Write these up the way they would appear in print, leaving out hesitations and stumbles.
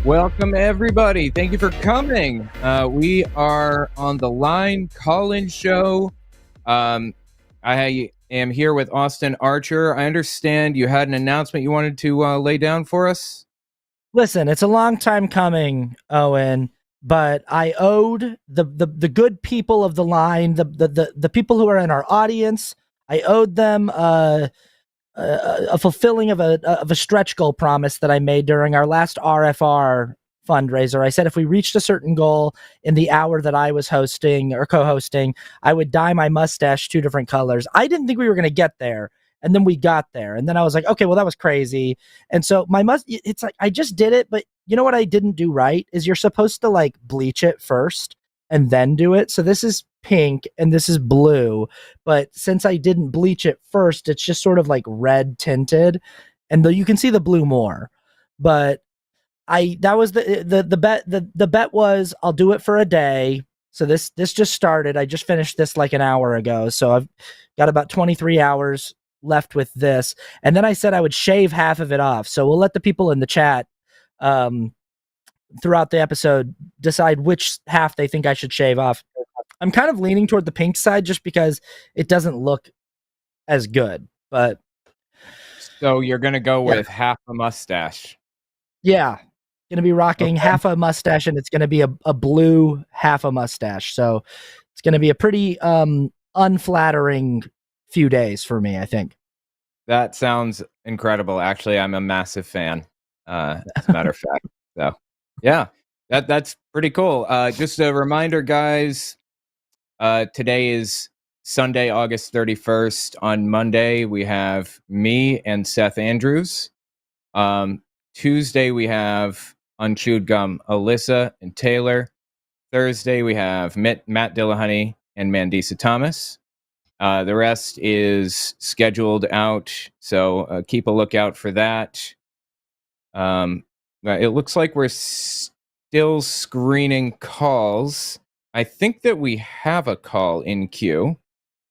Welcome, everybody. Thank you for coming. We are on the line call-in show. I am here with Austin Archer. I understand you had an announcement you wanted to lay down for us. Listen, it's a long time coming, Owen, but I owed the good people of the line, the people who are in our audience, I owed them a fulfilling of a stretch goal promise that I made during our last RFR fundraiser. I said if we reached a certain goal in the hour that I was hosting or co-hosting, I would dye my mustache 2 different colors. I didn't think we were going to get there. And then we got there. And then I was like, okay, well, that was crazy. And so it's like, I just did it. But you know what I didn't do right is you're supposed to like bleach it first and then do it. So this is pink and this is blue. But since I didn't bleach it first, it's just sort of like red tinted. And you can see the blue more. But that was the bet was I'll do it for a day. So this just started. I just finished this like an hour ago. So I've got about 23 hours left with this. And then I said I would shave half of it off. So we'll let the people in the chat throughout the episode decide which half they think I should shave off. I'm kind of leaning toward the pink side just because it doesn't look as good. But so you're going to go with half a mustache. Yeah. Going to be rocking half a mustache, and it's going to be a blue half a mustache. So it's going to be a pretty unflattering few days for me, I think. That sounds incredible. Actually, I'm a massive fan, as a matter of fact. So, yeah, that's pretty cool. Just a reminder, guys, today is Sunday, August 31st. On Monday, we have me and Seth Andrews. Tuesday, we have Unchewed Gum, Alyssa and Taylor. Thursday, we have Matt Dillahunty and Mandisa Thomas. The rest is scheduled out, so keep a lookout for that. It looks like we're still screening calls. I think that we have a call in queue.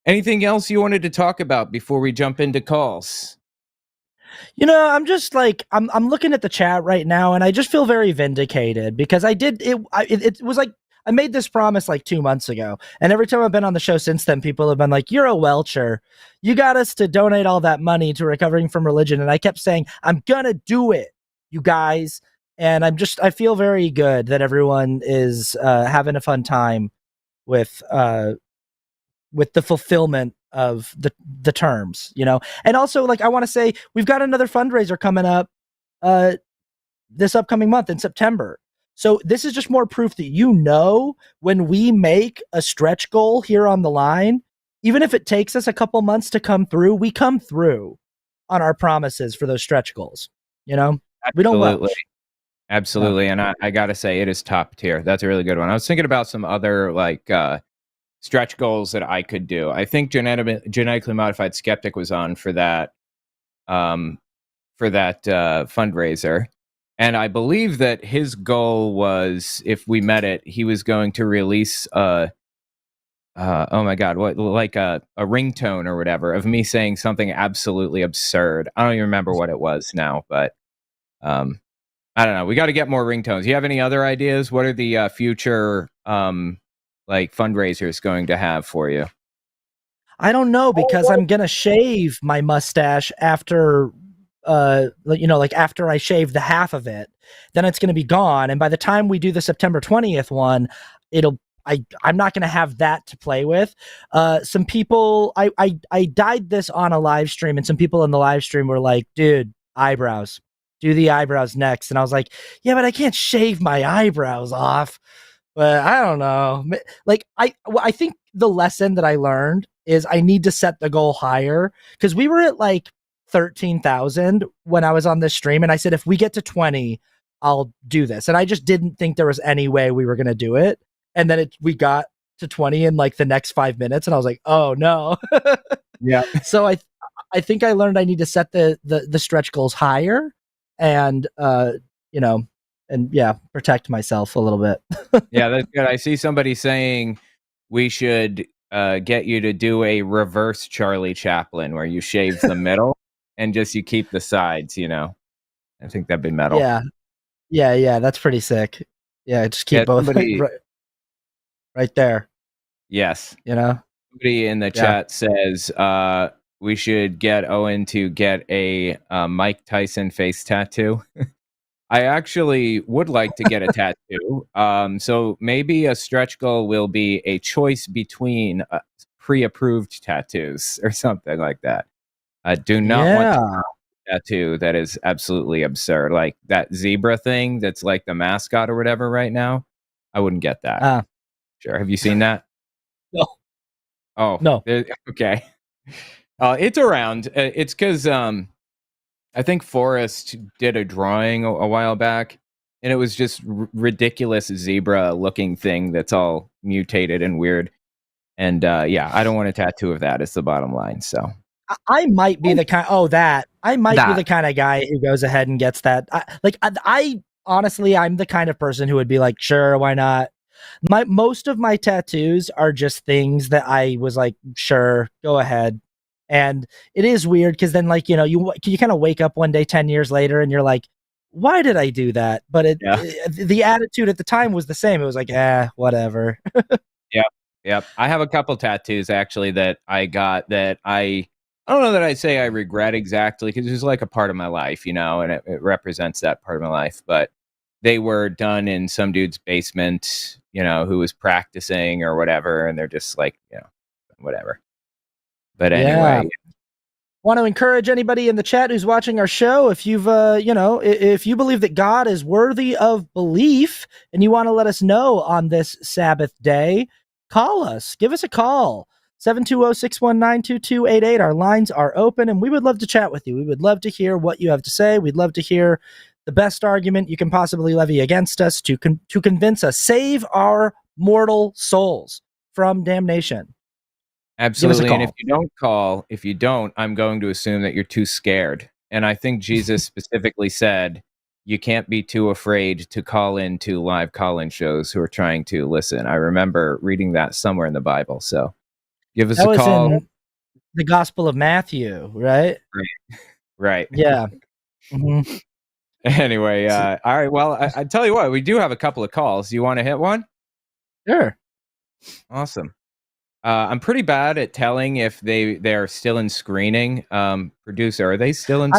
Anything else you wanted to talk about before we jump into calls? You know, I'm just like I'm looking at the chat right now, and I just feel very vindicated because I did it. It was like I made this promise like 2 months ago, and every time I've been on the show since then, people have been like, "You're a welcher. You got us to donate all that money to Recovering from Religion," and I kept saying, "I'm gonna do it, you guys." And I feel very good that everyone is having a fun time with the fulfillment of the terms, you know. And also, like, I want to say we've got another fundraiser coming up this upcoming month in September. So this is just more proof that, you know, when we make a stretch goal here on the line, even if it takes us a couple months to come through, we come through on our promises for those stretch goals. You know, we don't welch. Absolutely. And I got to say, it is top tier. That's a really good one. I was thinking about some other like stretch goals that I could do. I think genetically modified skeptic was on for that fundraiser. And I believe that his goal was, if we met it, he was going to release oh my God, what, like a ringtone or whatever of me saying something absolutely absurd. I don't even remember what it was now, but I don't know. We got to get more ringtones. You have any other ideas? What are the future like fundraisers going to have for you? I don't know, because I'm gonna shave my mustache after like after I shave the half of it, then it's gonna be gone. And by the time we do the September 20th one, I'm not gonna have that to play with. Some people I dyed this on a live stream, and some people in the live stream were like, dude, eyebrows. Do the eyebrows next. And I was like, yeah, but I can't shave my eyebrows off. But I don't know. Like I think the lesson that I learned is I need to set the goal higher, because we were at like 13,000 when I was on this stream, and I said if we get to 20, I'll do this, and I just didn't think there was any way we were gonna do it, and then we got to 20 in like the next 5 minutes, and I was like, oh no. Yeah. So I think I learned I need to set the stretch goals higher, and protect myself a little bit. Yeah, that's good. I see somebody saying we should get you to do a reverse Charlie Chaplin where you shave the middle and just you keep the sides, I think that'd be metal. Yeah, that's pretty sick. Yeah, just keep both right there. Yes. Somebody in the chat says we should get Owen to get a Mike Tyson face tattoo. I actually would like to get a tattoo. So maybe a stretch goal will be a choice between pre-approved tattoos or something like that. I do not want to tattoo that is absolutely absurd. Like that zebra thing that's like the mascot or whatever right now. I wouldn't get that. Sure. Have you seen that? No. Oh, no. Okay. It's around. It's because I think Forrest did a drawing a while back, and it was just ridiculous zebra-looking thing that's all mutated and weird. And I don't want a tattoo of that. It's the bottom line. So I might be the kind. I might be the kind of guy who goes ahead and gets that. I honestly, I'm the kind of person who would be like, sure, why not? Most of my tattoos are just things that I was like, sure, go ahead. And it is weird because then, like, you kind of wake up one day 10 years later and you're like, why did I do that? But the attitude at the time was the same. It was like, whatever. Yep. I have a couple tattoos actually that I got that I don't know that I'd say I regret exactly, because it was like a part of my life, and it represents that part of my life. But they were done in some dude's basement, who was practicing or whatever, and they're just like, whatever. But anyway. Want to encourage anybody in the chat who's watching our show, if you've if you believe that God is worthy of belief and you want to let us know on this Sabbath day, call us. Give us a call. 720-619-2288. Our lines are open, and we would love to chat with you. We would love to hear what you have to say. We'd love to hear the best argument you can possibly levy against us to convince us, save our mortal souls from damnation. Absolutely. And if you don't, I'm going to assume that you're too scared. And I think Jesus specifically said, you can't be too afraid to call into live call-in shows who are trying to listen. I remember reading that somewhere in the Bible. So give us a call. In the Gospel of Matthew, right? Right. Yeah. Mm-hmm. Anyway, all right. Well, I tell you what, we do have a couple of calls. Do you want to hit one? Sure. Awesome. I'm pretty bad at telling if they're still in screening. Producer, are they still in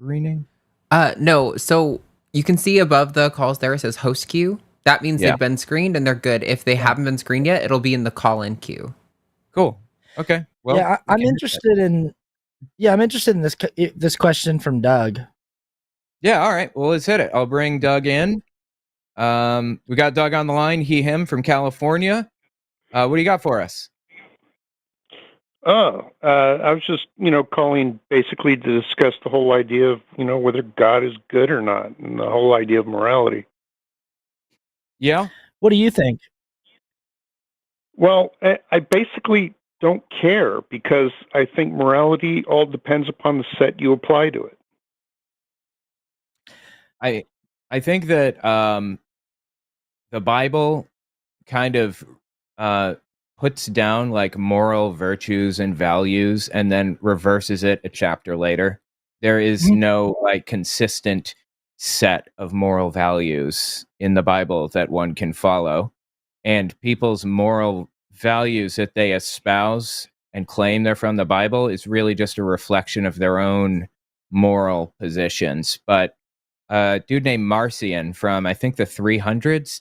screening? No. So you can see above the calls there, it says host queue. That means they've been screened and they're good. If they haven't been screened yet, it'll be in the call-in queue. Cool. Okay. Well, I'm interested in this question from Doug. Yeah. All right. Well, let's hit it. I'll bring Doug in. We got Doug on the line. Him from California. What do you got for us? I was just, calling basically to discuss the whole idea of, whether God is good or not, and the whole idea of morality. Yeah. What do you think? Well, I basically don't care, because I think morality all depends upon the set you apply to it. I think that the Bible kind of puts down like moral virtues and values and then reverses it a chapter later. There is no like consistent set of moral values in the Bible that one can follow. And people's moral values that they espouse and claim they're from the Bible is really just a reflection of their own moral positions. But a dude named Marcion from, I think, the 300s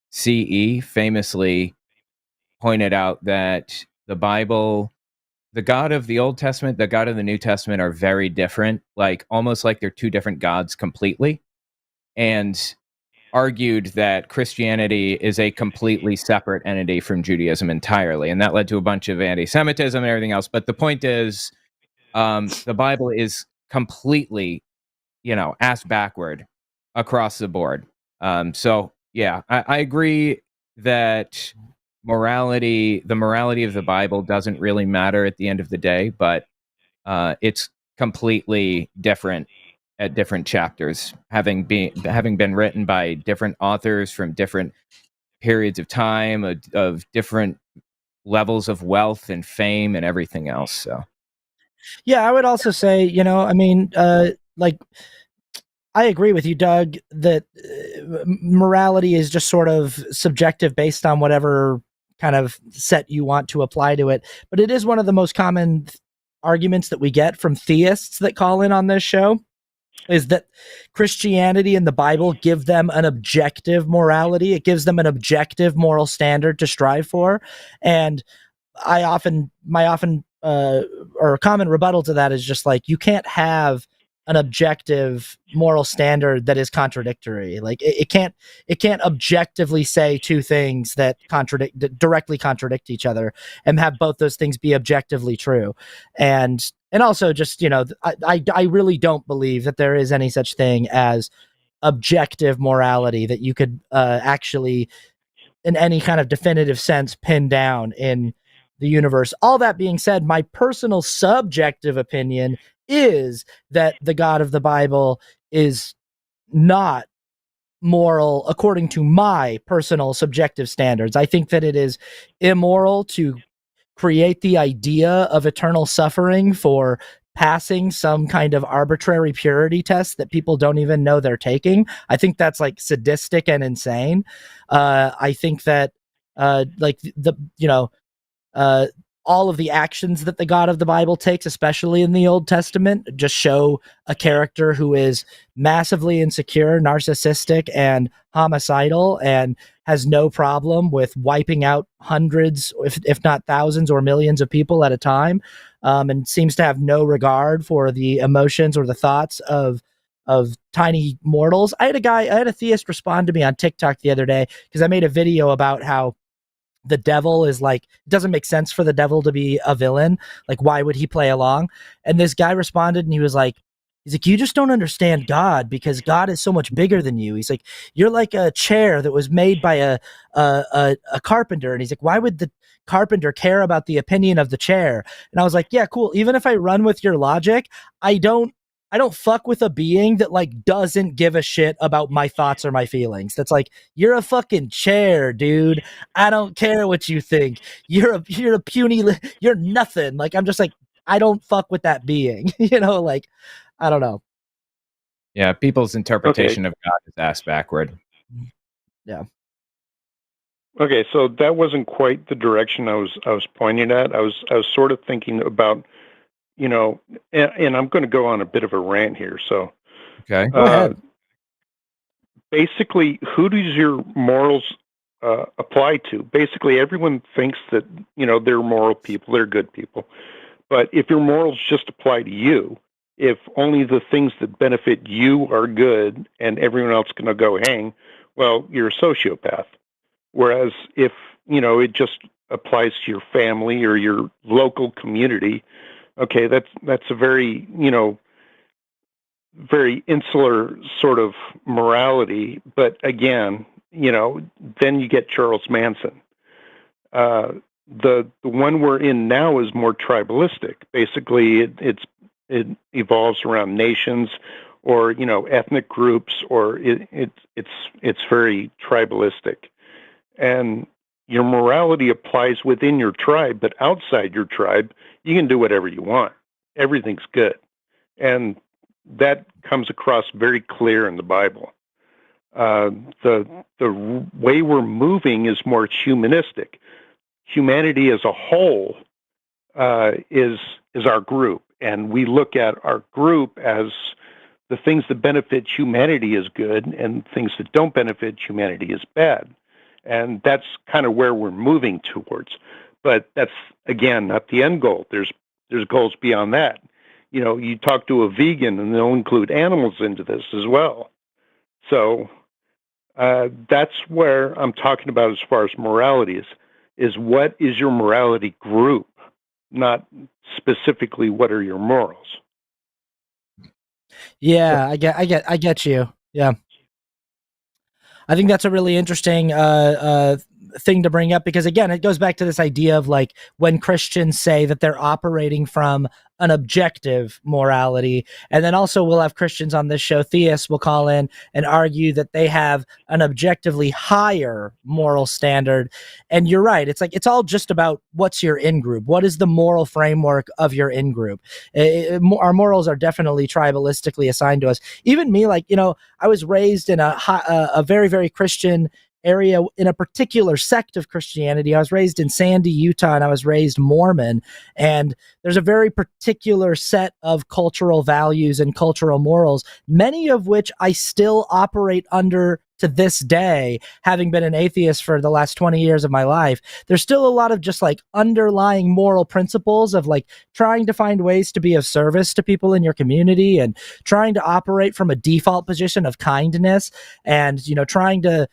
CE famously pointed out that the Bible, the God of the Old Testament, the God of the New Testament are very different, like almost like they're two different gods completely. And argued that Christianity is a completely separate entity from Judaism entirely, and that led to a bunch of anti-Semitism and everything else. But the point is, the Bible is completely, ass backward across the board. So yeah, I agree that the morality of the Bible doesn't really matter at the end of the day, but it's completely different at different chapters, having been written by different authors from different periods of time, of different levels of wealth and fame and everything else. So Yeah, I would also say, I mean, like, I agree with you, Doug, that morality is just sort of subjective based on whatever kind of set you want to apply to it. But it is one of the most common arguments that we get from theists that call in on this show, is that Christianity and the Bible give them an objective morality. It gives them an objective moral standard to strive for. And or common rebuttal to that is just like, you can't have an objective moral standard that is contradictory. Like it can't objectively say two things that directly contradict each other and have both those things be objectively true. And also just, I really don't believe that there is any such thing as objective morality that you could actually, in any kind of definitive sense, pin down in the universe. All that being said, my personal subjective opinion is that the God of the Bible is not moral according to my personal subjective standards. I think that it is immoral to create the idea of eternal suffering for passing some kind of arbitrary purity test that people don't even know they're taking. I think that's like sadistic and insane. I think that all of the actions that the God of the Bible takes, especially in the Old Testament, just show a character who is massively insecure, narcissistic, and homicidal, and has no problem with wiping out hundreds, if not thousands or millions of people at a time, and seems to have no regard for the emotions or the thoughts of tiny mortals. I had a theist respond to me on TikTok the other day because I made a video about how the devil is like, it doesn't make sense for the devil to be a villain. Like, why would he play along? And this guy responded and he's like, you just don't understand God, because God is so much bigger than you. He's like, you're like a chair that was made by a carpenter. And he's like, why would the carpenter care about the opinion of the chair? And I was like, yeah, cool. Even if I run with your logic, I don't fuck with a being that like doesn't give a shit about my thoughts or my feelings. That's like, you're a fucking chair, dude. I don't care what you think. You're a puny, you're nothing. Like, I'm just like, I don't fuck with that being, like, I don't know. Yeah. People's interpretation of God is ass backward. Yeah. Okay. So that wasn't quite the direction I was pointing at. I was sort of thinking about, and I'm going to go on a bit of a rant here. So, okay, go ahead. Basically, who does your morals apply to? Basically, everyone thinks that, they're moral people, they're good people. But if your morals just apply to you, if only the things that benefit you are good and everyone else can go hang, well, you're a sociopath. Whereas if, it just applies to your family or your local community, okay, that's a very, very insular sort of morality. But again, then you get Charles Manson. The one we're in now is more tribalistic. Basically, it evolves around nations or ethnic groups, or it's very tribalistic, and your morality applies within your tribe, but outside your tribe, you can do whatever you want. Everything's good, and that comes across very clear in the Bible. The way we're moving is more humanistic. Humanity as a whole is our group, and we look at our group as the things that benefit humanity is good, and things that don't benefit humanity is bad. And that's kind of where we're moving towards. But that's, again, not the end goal. There's goals beyond that. You talk to a vegan, and they'll include animals into this as well. So That's where I'm talking about as far as morality is what is your morality group, not specifically what are your morals. Yeah, I get you. Yeah. I think that's a really interesting thing to bring up, because again, it goes back to this idea of like when Christians say that they're operating from an objective morality, and then also we'll have Christians on this show, theists will call in and argue that they have an objectively higher moral standard. And you're right, it's like it's all just about what's your in group, what is the moral framework of your in group. Our morals are definitely tribalistically assigned to us. Even me, like, you know, I was raised in a very, very Christian area in a particular sect of Christianity. I was raised in Sandy, Utah, and I was raised Mormon. And there's a very particular set of cultural values and cultural morals, many of which I still operate under to this day, having been an atheist for the last 20 years of my life. There's still a lot of just like underlying moral principles of like trying to find ways to be of service to people in your community and trying to operate from a default position of kindness, and, you know, trying to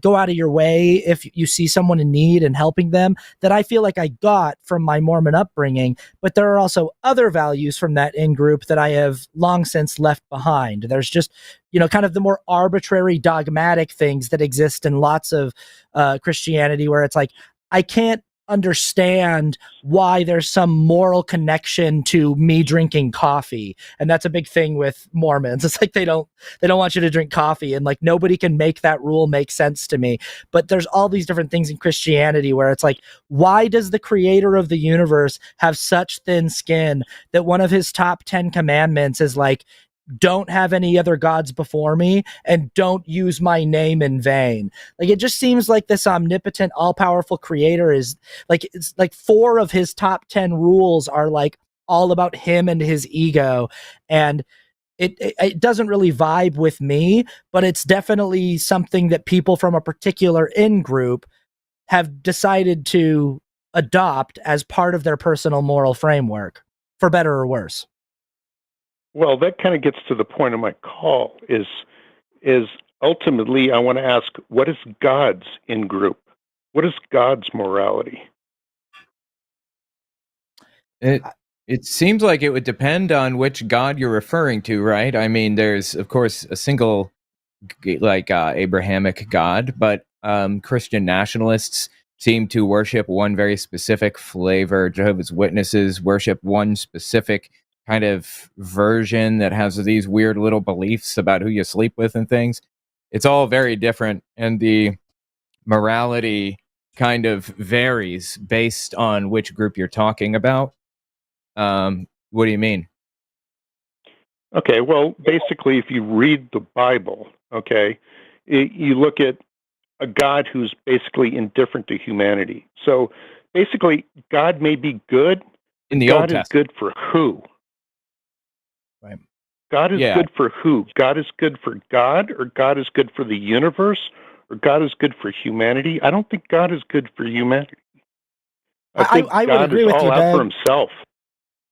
go out of your way if you see someone in need and helping them, that I feel like I got from my Mormon upbringing. But there are also other values from that in group that I have long since left behind. There's just, you know, kind of the more arbitrary dogmatic things that exist in lots of Christianity, where it's like, I can't understand why there's some moral connection to me drinking coffee. And that's a big thing with Mormons. It's like they don't want you to drink coffee, and like nobody can make that rule make sense to me. But there's all these different things in Christianity where it's like, why does the creator of the universe have such thin skin that one of his top 10 commandments is like, don't have any other gods before me and don't use my name in vain? Like, it just seems like this omnipotent, all-powerful creator is like, it's like 4 of his top 10 rules are like all about him and his ego. And it doesn't really vibe with me, but it's definitely something that people from a particular in group have decided to adopt as part of their personal moral framework, for better or worse. Well, that kind of gets to the point of my call is ultimately I want to ask, what is God's in group? What is God's morality? It seems like it would depend on which God you're referring to, right? I mean, there's of course a single like Abrahamic God, but Christian nationalists seem to worship one very specific flavor. Jehovah's Witnesses worship one specific kind of version that has these weird little beliefs about who you sleep with and things. It's all very different, and the morality kind of varies based on which group you're talking about. What do you mean? Okay, well, basically, if you read the Bible, okay, you look at a God who's basically indifferent to humanity. So basically, God may be good. In the God Old is Testament. good for who? Right. God is good for who? God is good for God, or God is good for the universe, or God is good for humanity? I don't think God is good for humanity. I think I would God agree is with all you, out for Doug. himself.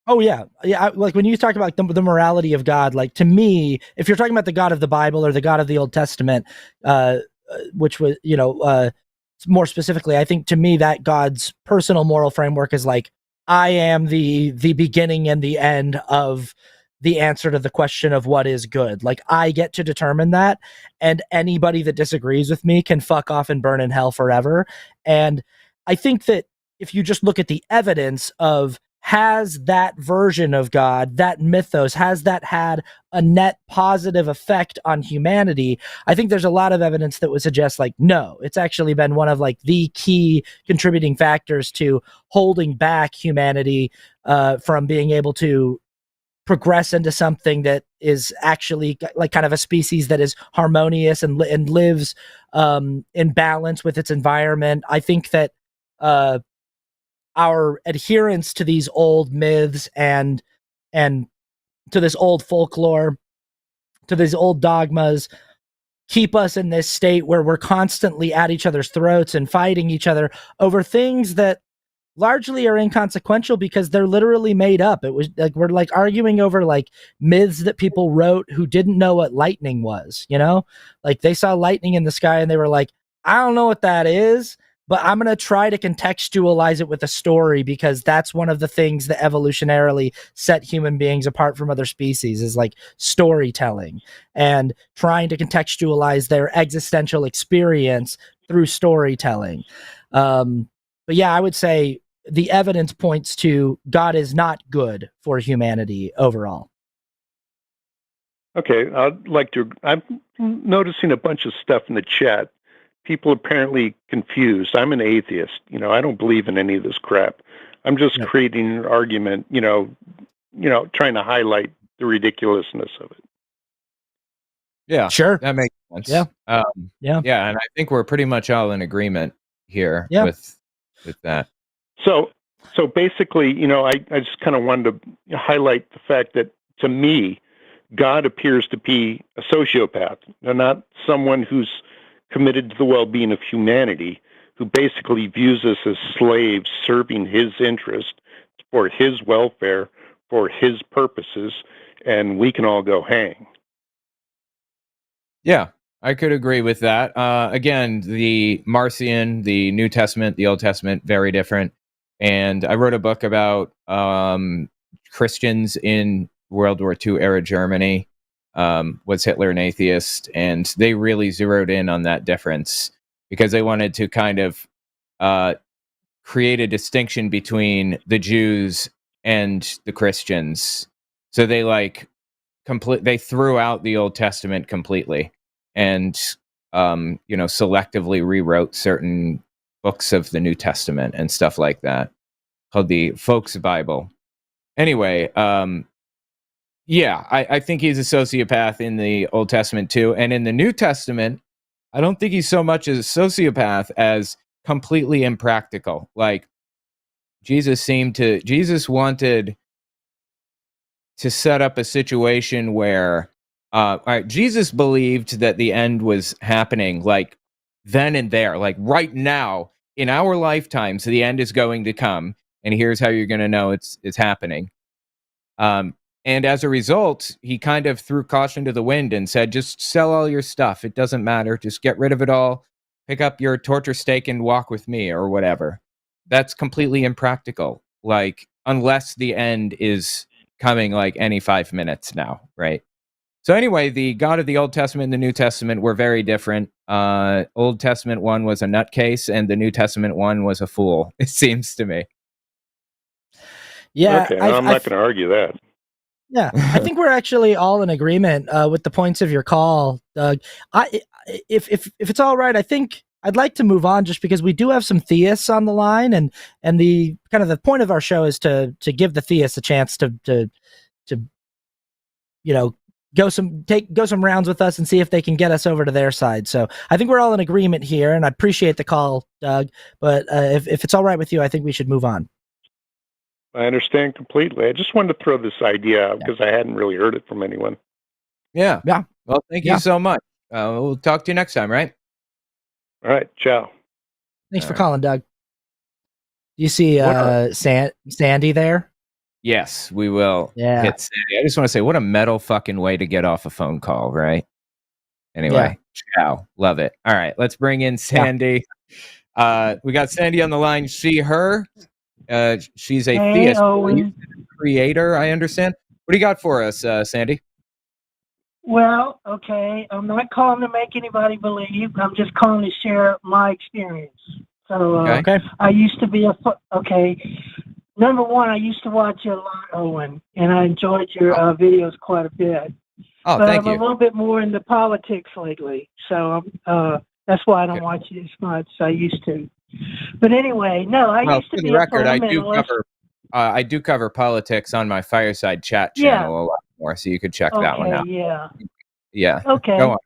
Oh yeah, yeah. Like when you talk about the morality of God, like to me, if you're talking about the God of the Bible or the God of the Old Testament, which was, you know, more specifically, I think to me that God's personal moral framework is like, I am the beginning and the end of the answer to the question of what is good. Like, I get to determine that, and anybody that disagrees with me can fuck off and burn in hell forever. And I think that if you just look at the evidence of, has that version of God, that mythos, has that had a net positive effect on humanity? I think there's a lot of evidence that would suggest like, no, it's actually been one of like the key contributing factors to holding back humanity from being able to progress into something that is actually like kind of a species that is harmonious and lives in balance with its environment. I think that our adherence to these old myths and to this old folklore, to these old dogmas, keep us in this state where we're constantly at each other's throats and fighting each other over things that largely are inconsequential because they're literally made up. It was like we're like arguing over like myths that people wrote who didn't know what lightning was, you know? Like they saw lightning in the sky and they were like, I don't know what that is, but I'm going to try to contextualize it with a story because that's one of the things that evolutionarily set human beings apart from other species is like storytelling and trying to contextualize their existential experience through storytelling. But yeah, I would say the evidence points to God is not good for humanity overall. Okay, I'd like to. I'm noticing a bunch of stuff in the chat. People apparently confused. I'm an atheist. I don't believe in any of this crap. I'm just creating an argument. Trying to highlight the ridiculousness of it. Yeah, sure, that makes sense. Yeah, yeah, and I think we're pretty much all in agreement here with that. So basically, I just kind of wanted to highlight the fact that to me, God appears to be a sociopath, and not someone who's committed to the well-being of humanity, who basically views us as slaves serving his interest for his welfare, for his purposes, and we can all go hang. Yeah, I could agree with that. Again, the Marcion, the New Testament, the Old Testament, very different. And I wrote a book about Christians in World War II era Germany. Was Hitler an atheist? And they really zeroed in on that difference because they wanted to kind of create a distinction between the Jews and the Christians. So they they threw out the Old Testament completely and selectively rewrote certain books of the New Testament and stuff like that, called the Folks Bible. Anyway, I think he's a sociopath in the Old Testament too. And in the New Testament, I don't think he's so much as a sociopath as completely impractical. Like Jesus wanted to set up a situation where Jesus believed that the end was happening like then and there, like right now in our lifetimes, the end is going to come, and here's how you're going to know it's happening. And as a result, he kind of threw caution to the wind and said, just sell all your stuff. It doesn't matter. Just get rid of it all. Pick up your torture stake and walk with me or whatever. That's completely impractical. Like, unless the end is coming like any 5 minutes now, right? So anyway, the God of the Old Testament and the New Testament were very different. Old Testament one was a nutcase, and the New Testament one was a fool, it seems to me. Yeah, okay, I'm not going to argue that. Yeah, I think we're actually all in agreement with the points of your call, Doug. If it's all right, I think I'd like to move on just because we do have some theists on the line, and the kind of the point of our show is to give the theists a chance to go some rounds with us and see if they can get us over to their side. So I think we're all in agreement here, and I appreciate the call, Doug. But if it's all right with you, I think we should move on. I understand completely. I just wanted to throw this idea out because I hadn't really heard it from anyone. Yeah. Well, thank you so much. We'll talk to you next time, right? All right. Ciao. Thanks for calling, Doug. Do you see Sandy there? Yes, we will hit Sandy. I just want to say, what a metal fucking way to get off a phone call, right? Anyway, ciao. Love it. All right, let's bring in Sandy. We got Sandy on the line. She, her. She's a theist, creator, I understand. What do you got for us, Sandy? Well, okay, I'm not calling to make anybody believe. I'm just calling to share my experience. So, I used to be number one, I used to watch you a lot, Owen, and I enjoyed your videos quite a bit. Oh, but thank you. I'm a little bit more into politics lately, so that's why I don't watch you as much as I used to. But anyway, no, I used to be a fundamentalist. I do cover politics on my Fireside Chat channel a lot more, so you could check that one out. Yeah. Okay. Go on.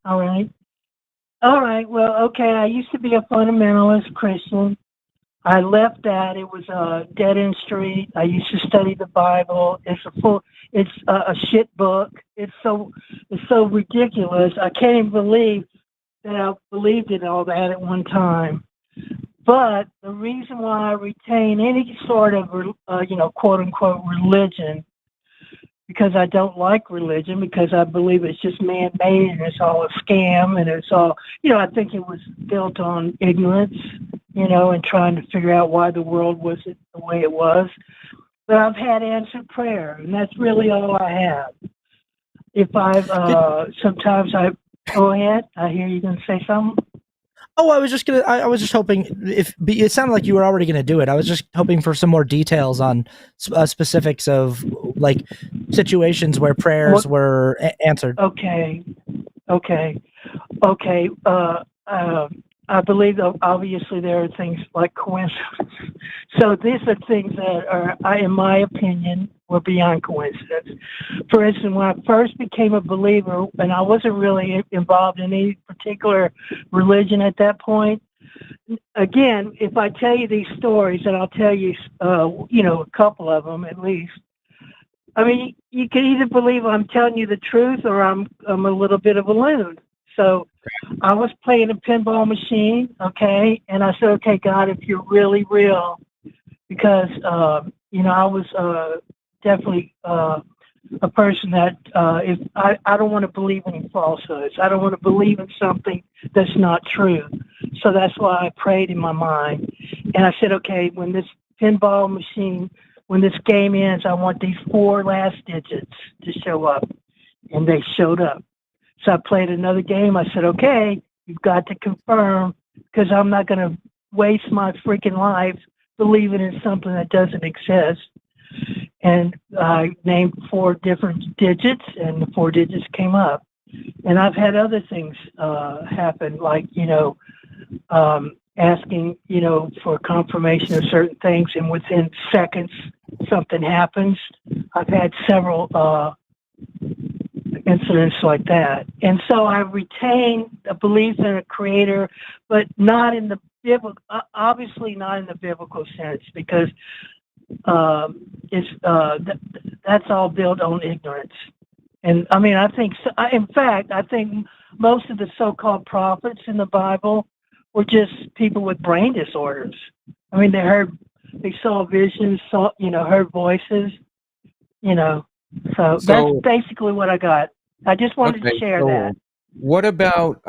All right. Well, okay. I used to be a fundamentalist Christian. I left that. It was a dead-end street. I used to study the Bible. It's a shit book. It's so ridiculous. I can't even believe that I believed in all that at one time. But the reason why I retain any sort of, quote unquote religion, because I don't like religion, because I believe it's just man-made and it's all a scam and it's all, I think it was built on ignorance, and trying to figure out why the world wasn't the way it was. But I've had answered prayer, and that's really all I have. If sometimes I go ahead, I hear you going to say something. Oh, I was just hoping it sounded like you were already gonna do it. I was just hoping for some more details on specifics of like situations where prayers were answered. Okay. I believe obviously there are things like coincidence. So these are things that are, in my opinion, were beyond coincidence. For instance, when I first became a believer, and I wasn't really involved in any particular religion at that point, again, if I tell you these stories, and I'll tell you, a couple of them at least, I mean, you can either believe I'm telling you the truth or I'm a little bit of a loon. So I was playing a pinball machine, okay, and I said, okay, God, if you're really real, because, I was definitely a person that if I don't want to believe in falsehoods. I don't want to believe in something that's not true. So that's why I prayed in my mind. And I said, okay, when this pinball machine, when this game ends, I want these 4 last digits to show up. And they showed up. So I played another game. I said, okay, you've got to confirm, because I'm not going to waste my freaking life believing in something that doesn't exist. And I named 4 different digits, and the 4 digits came up. And I've had other things happen, like, asking, for confirmation of certain things, and within seconds, something happens. I've had several incidents like that. And so I retain a belief in a creator, but not in the biblical, obviously not in the biblical sense, because that's all built on ignorance. And I mean, I think most of the so-called prophets in the Bible were just people with brain disorders. I mean, they saw visions, heard voices, So that's basically what I got. I just wanted to share that. What about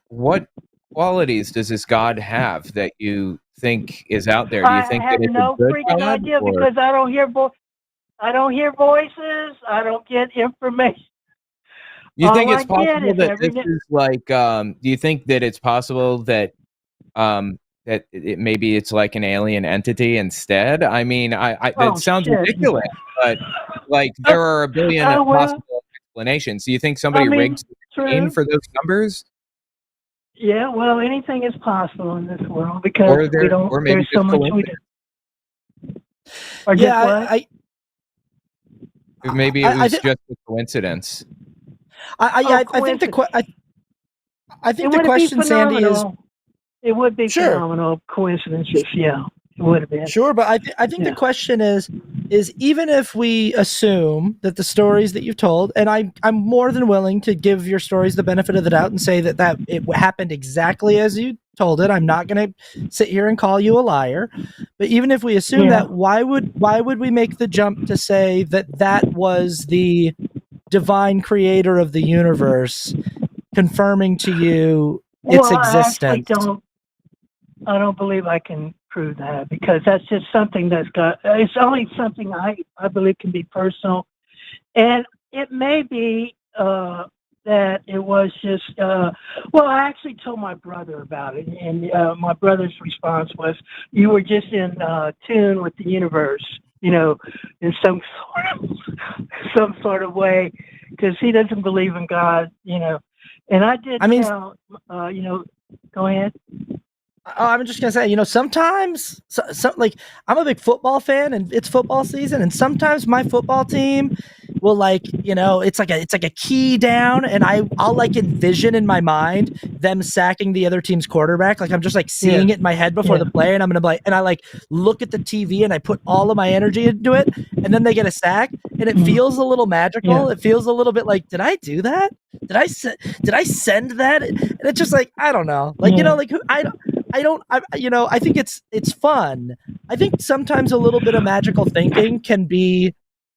what qualities does this God have that you think is out there? Do you think I have no freaking idea, because I don't hear voices. I don't get information. You think it's possible that this is like? Do you think that it's possible that that maybe it's like an alien entity instead? I mean, that sounds ridiculous, but like there are a billion possible explanations. Do you think somebody rigged the machine for those numbers? Yeah, well, anything is possible in this world, because there's so much we do. Or maybe it was just a coincidence. I think the question, Sandy, is it would be phenomenal coincidences. Yeah, it would have been. Sure, but I think the question is even if we assume that the stories that you've told, and I'm more than willing to give your stories the benefit of the doubt and say that it happened exactly as you told it. I'm not going to sit here and call you a liar. But even if we assume that, why would we make the jump to say that was the divine creator of the universe confirming to you its existence? I don't believe I can prove that, because that's just something it's only something I believe can be personal. And it may be that it was just, I actually told my brother about it, and my brother's response was, you were just in tune with the universe, in some sort of way, because he doesn't believe in God, And I did tell, go ahead. I'm just gonna say, sometimes, like, I'm a big football fan, and it's football season, and sometimes my football team will, like, it's like a key down, and I'll like envision in my mind them sacking the other team's quarterback. Like, I'm just like seeing it in my head before the play, and I'm gonna be like, and I like look at the TV and I put all of my energy into it, and then they get a sack, and it feels a little magical. It feels a little bit like, did I do that? did I send that? And it's just like, I don't know. Like, like I think it's fun. I think sometimes a little bit of magical thinking can be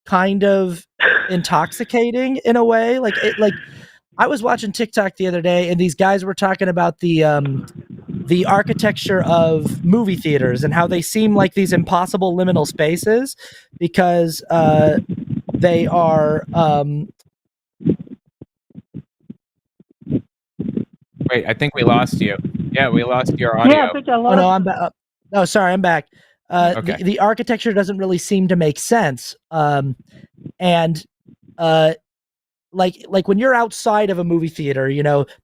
kind of intoxicating in a way. Like I was watching TikTok the other day, and these guys were talking about the architecture of movie theaters and how they seem like these impossible liminal spaces because they are. Wait, I think we lost you. Yeah, we lost your audio. Yeah, I think I lost. Oh no, I'm back. No, sorry, I'm back. Okay. The architecture doesn't really seem to make sense. And like when you're outside of a movie theater,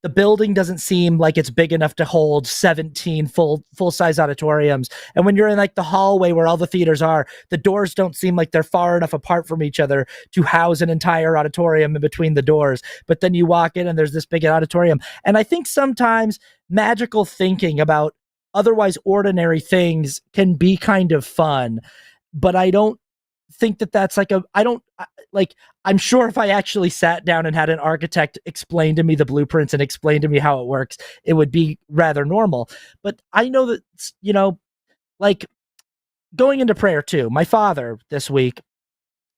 the building doesn't seem like it's big enough to hold 17 full-size auditoriums. And when you're in like the hallway where all the theaters are, the doors don't seem like they're far enough apart from each other to house an entire auditorium in between the doors. But then you walk in and there's this big auditorium. And I think sometimes magical thinking about otherwise ordinary things can be kind of fun, but I don't think that that's I'm sure if I actually sat down and had an architect explain to me the blueprints and explain to me how it works, it would be rather normal. But I know that, like going into prayer too, my father this week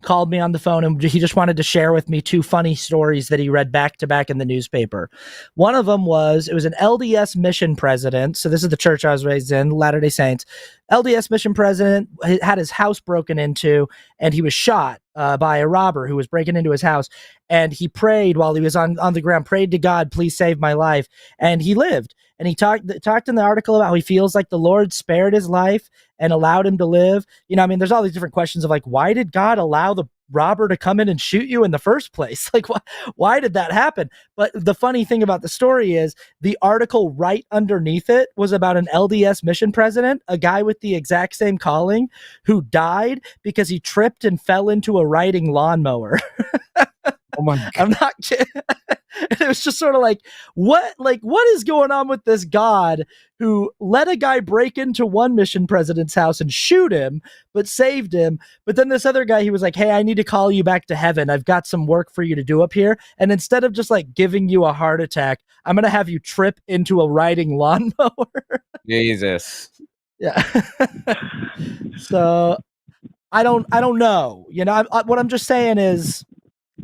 called me on the phone and he just wanted to share with me 2 funny stories that he read back to back in the newspaper. One of them was, it was an LDS mission president. So this is the church I was raised in, Latter-day Saints. LDS mission president had his house broken into and he was shot by a robber who was breaking into his house. And he prayed while he was on the ground, prayed to God, please save my life. And he lived. And he talked in the article about how he feels like the Lord spared his life and allowed him to live. There's all these different questions of like, why did God allow the robber to come in and shoot you in the first place? Like, why did that happen? But the funny thing about the story is the article right underneath it was about an LDS mission president, a guy with the exact same calling who died because he tripped and fell into a riding lawnmower. Oh my God. I'm not kidding. It was just sort of like, what is going on with this God who let a guy break into one mission president's house and shoot him, but saved him. But then this other guy, he was like, hey, I need to call you back to heaven. I've got some work for you to do up here. And instead of just like giving you a heart attack, I'm going to have you trip into a riding lawnmower. Jesus. Yeah. So I don't know. What I'm just saying is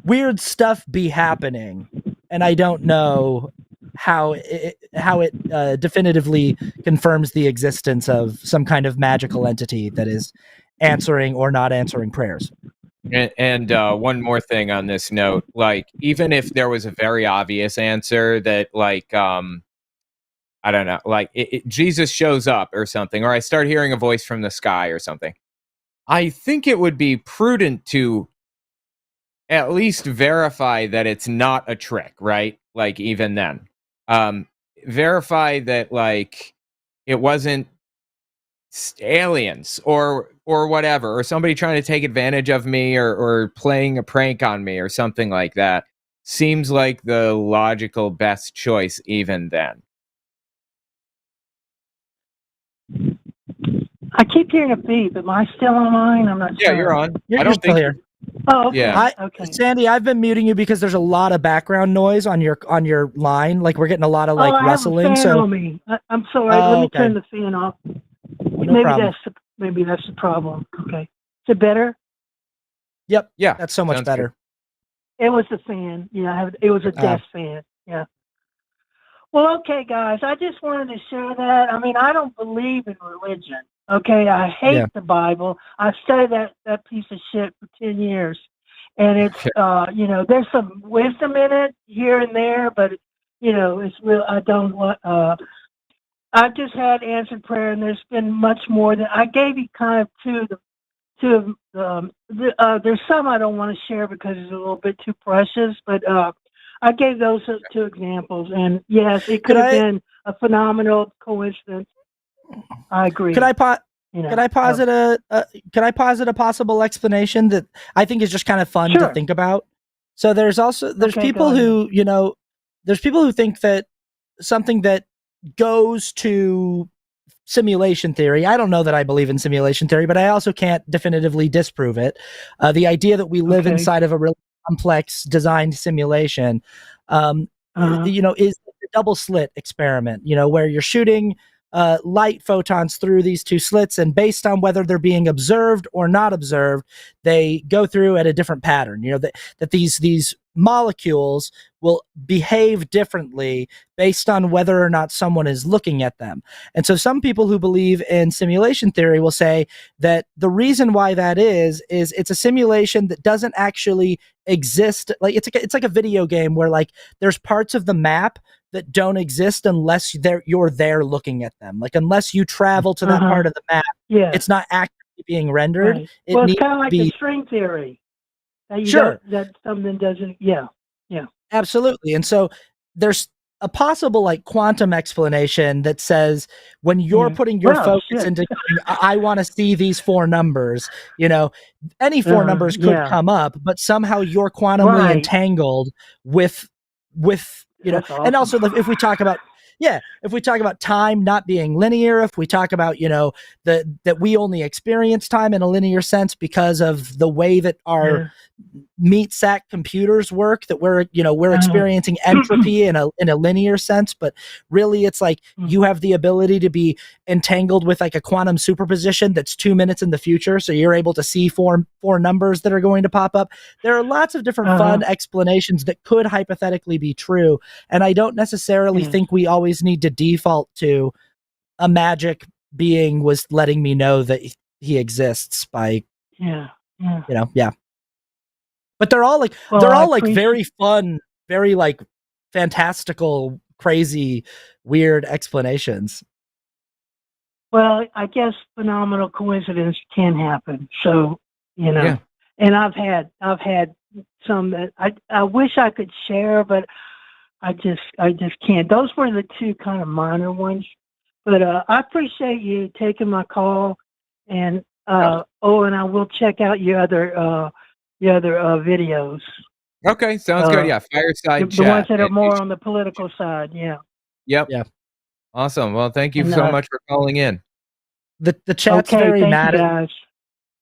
weird stuff be happening. And I don't know how it definitively confirms the existence of some kind of magical entity that is answering or not answering prayers. And one more thing on this note, like even if there was a very obvious answer that like I don't know, like Jesus shows up or something, or I start hearing a voice from the sky or something, I think it would be prudent to at least verify that it's not a trick, right? Like even then, verify that like it wasn't aliens or whatever, or somebody trying to take advantage of me or playing a prank on me or something like that. Seems like the logical best choice even then. I keep hearing a beep. Am I still online? I'm not sure. Yeah, you're on. You're I don't still think here. Oh, okay. Yeah. Okay. Sandy, I've been muting you because there's a lot of background noise on your line. Like we're getting a lot of like rustling. I have a fan So on me. I'm sorry. Let me turn the fan off. No problem. Maybe that's the problem. Okay. Is it better? Yep. Yeah. That's so much better. Good. It was the fan. Yeah, it was a desk fan. Yeah. Well, okay, guys. I just wanted to share that. I mean, I don't believe in religion. Okay, I hate the Bible. I studied that piece of shit for 10 years. And it's, there's some wisdom in it here and there, but, it's real. I don't want, I've just had answered prayer, and there's been much more than I gave you kind of two of there's some I don't want to share because it's a little bit too precious, but I gave those 2 examples. And yes, it could have been a phenomenal coincidence. I agree. Could I posit a possible explanation that I think is just kind of fun to think about? So there's people who, there's people who think that something that goes to simulation theory. I don't know that I believe in simulation theory, but I also can't definitively disprove it. The idea that we live inside of a really complex designed simulation. Is the double slit experiment, where you're shooting light photons through these two slits, and based on whether they're being observed or not observed, they go through at a different pattern. That these molecules will behave differently based on whether or not someone is looking at them. And so some people who believe in simulation theory will say that the reason why that is it's a simulation that doesn't actually exist. Like it's like a video game where like there's parts of the map that don't exist unless you're there looking at them. Like unless you travel to that part of the map, it's not actively being rendered. Right. It's kind of like the string theory. That something doesn't. Yeah. Absolutely. And so there's a possible like quantum explanation that says when you're putting your focus into, I want to see these four numbers, any four numbers could come up, but somehow you're quantumly entangled with awesome. And also if we talk about time not being linear, if we talk about, that we only experience time in a linear sense because of the way that our meat sack computers work, that we're experiencing entropy in a linear sense, but really it's like you have the ability to be entangled with like a quantum superposition that's 2 minutes in the future, so you're able to see four numbers that are going to pop up. There are lots of different fun explanations that could hypothetically be true, and I don't necessarily think we always need to default to a magic being was letting me know that he exists by but they're all like very fun, very like fantastical, crazy, weird explanations. Well, I guess phenomenal coincidence can happen. So, and I've had some that I wish I could share, but I just can't. Those were the two kind of minor ones. But I appreciate you taking my call, and and I will check out your other videos. Okay, sounds good. Yeah, fireside the chat. The ones that are more on the political side. Yeah. Yep. Yeah. Awesome. Well, thank you so much for calling in. The chat's very mad at guys.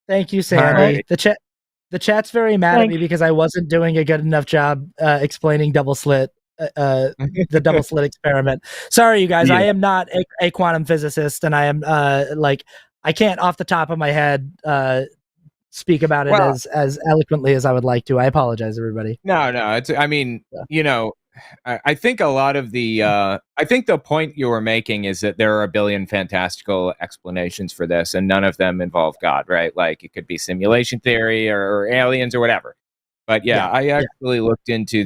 Thank you, Sandy. Right. The chat's very mad at me because I wasn't doing a good enough job explaining double slit. The double slit experiment. Sorry, you guys. I am not a quantum physicist, and I am I can't off the top of my head speak about it as eloquently as I would like to. I apologize, everybody. No, it's. I mean, I think a lot of the. I think the point you were making is that there are a billion fantastical explanations for this, and none of them involve God, right? Like it could be simulation theory or aliens or whatever. But I actually looked into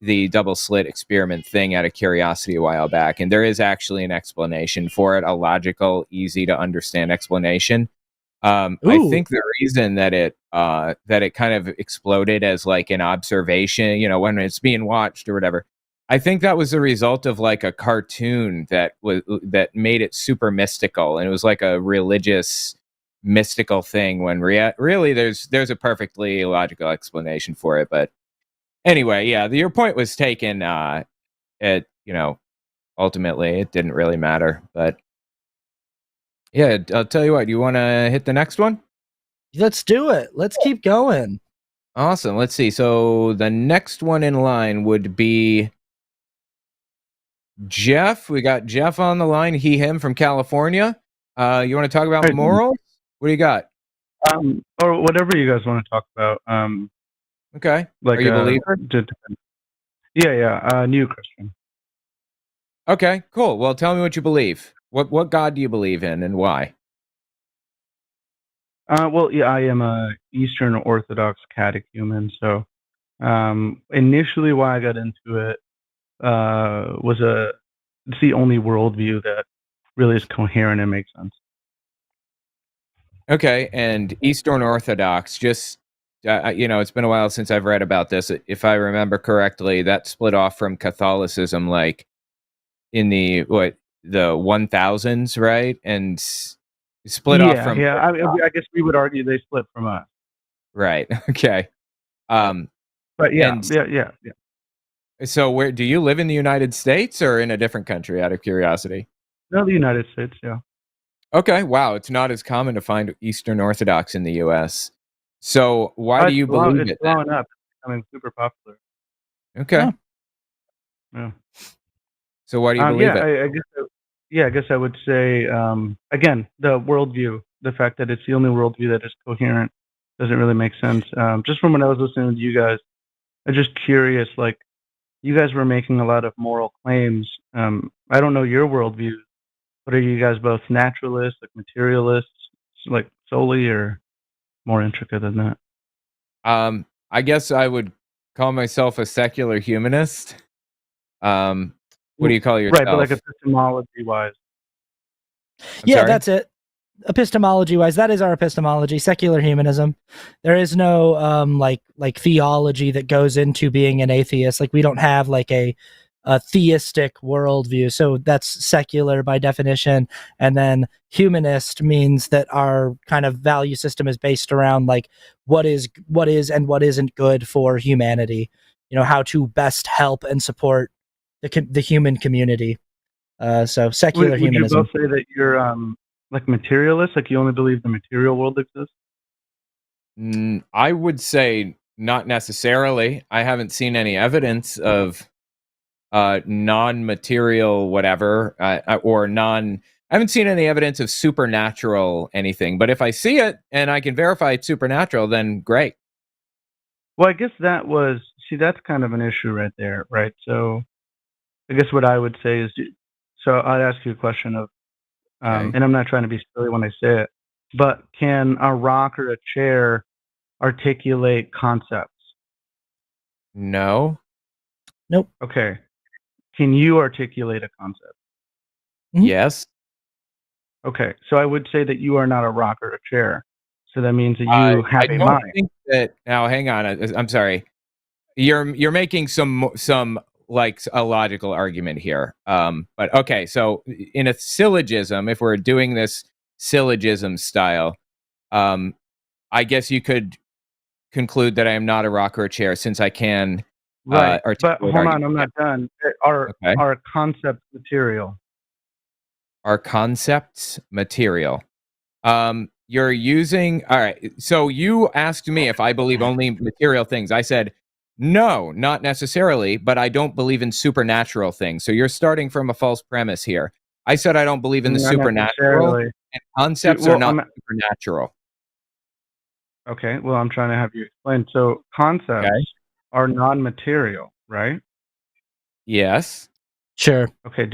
the double slit experiment thing out of curiosity a while back, and there is actually an explanation for it, a logical, easy to understand explanation. I think the reason that it kind of exploded as like an observation, when it's being watched or whatever, I think that was the result of like a cartoon that made it super mystical, and it was like a religious mystical thing when really there's a perfectly logical explanation for it. But anyway, your point was taken. Ultimately it didn't really matter, but yeah, I'll tell you what, you want to hit the next one? Let's do it. Let's keep going. Awesome. Let's see. So the next one in line would be Jeff. We got Jeff on the line, him from California. You want to talk about morals? What do you got? Or whatever you guys want to talk about. Okay. Like are you a believer? New Christian. Okay, cool. Well, tell me what you believe. What God do you believe in, and why? I am a Eastern Orthodox catechumen. So, initially, why I got into it was it's the only worldview that really is coherent and makes sense. Okay, and Eastern Orthodox, just it's been a while since I've read about this. If I remember correctly, that split off from Catholicism, like in the 1000s, right? And split off from. Yeah. I guess we would argue they split from us. Right. Okay. But yeah. So, where do you live, in the United States or in a different country? Out of curiosity. No, the United States. Yeah. Okay. Wow. It's not as common to find Eastern Orthodox in the U.S. So, why do you believe it? It's blowing up. It's becoming super popular. Okay. Yeah. So why do you believe it? I guess I would say, again, the worldview, the fact that it's the only worldview that is coherent doesn't really make sense. Just from when I was listening to you guys, I'm just curious, like, you guys were making a lot of moral claims. I don't know your worldview, but are you guys both naturalists, like materialists, like solely, or more intricate than that? I guess I would call myself a secular humanist. What do you call yourself? Right, but like epistemology-wise. Yeah, that's it. Epistemology wise, that is our epistemology, secular humanism. There is no like theology that goes into being an atheist. Like we don't have like a theistic worldview. So that's secular by definition. And then humanist means that our kind of value system is based around like what is and what isn't good for humanity. You know, how to best help and support the human community. So secular humanism. Would you both say that you're like materialist, like you only believe the material world exists? I would say not necessarily. I haven't seen any evidence of non-material whatever or non. I haven't seen any evidence of supernatural anything. But if I see it and I can verify it's supernatural, then great. Well, I guess that's kind of an issue right there, right? So I guess what I would say is, so I'd ask you a question of, and I'm not trying to be silly when I say it, but can a rock or a chair articulate concepts? No. Nope. Okay. Can you articulate a concept? Mm-hmm. Yes. Okay. So I would say that you are not a rock or a chair. So that means that you have a mind. Think that, now, hang on. I'm sorry. You're making some like a logical argument here. But okay, so in a syllogism, if we're doing this syllogism style, I guess you could conclude that I am not a rock or a chair since I can. Right. But hold on, I'm not done. Are concepts material? Are concepts material? You're using, all right. So you asked me if I believe only material things. I said, no, not necessarily, but I don't believe in supernatural things. So you're starting from a false premise here. I said I don't believe in the supernatural, and concepts are not supernatural. Okay, well, I'm trying to have you explain. So concepts are non-material, right? Yes. Sure. Okay,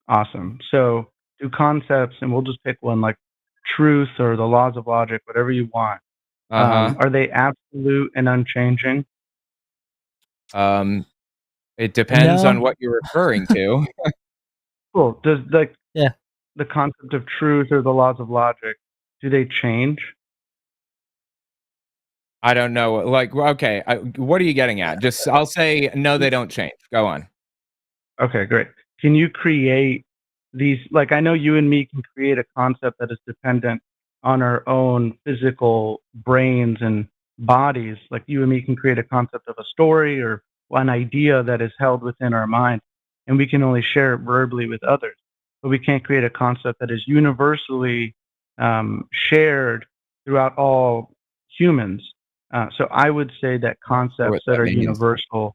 awesome. So do concepts, and we'll just pick one, like truth or the laws of logic, whatever you want. Are they absolute and unchanging? It depends on what you're referring to. Cool. Does the concept of truth or the laws of logic, do they change? I don't know. Like, okay, what are you getting at? Just, I'll say no, they don't change. Go on. Okay, great. Can you create these? Like, I know you and me can create a concept that is dependent on our own physical brains and bodies. Like, you and me can create a concept of a story or an idea that is held within our mind, and we can only share it verbally with others. But we can't create a concept that is universally shared throughout all humans. So I would say that concepts that are universal,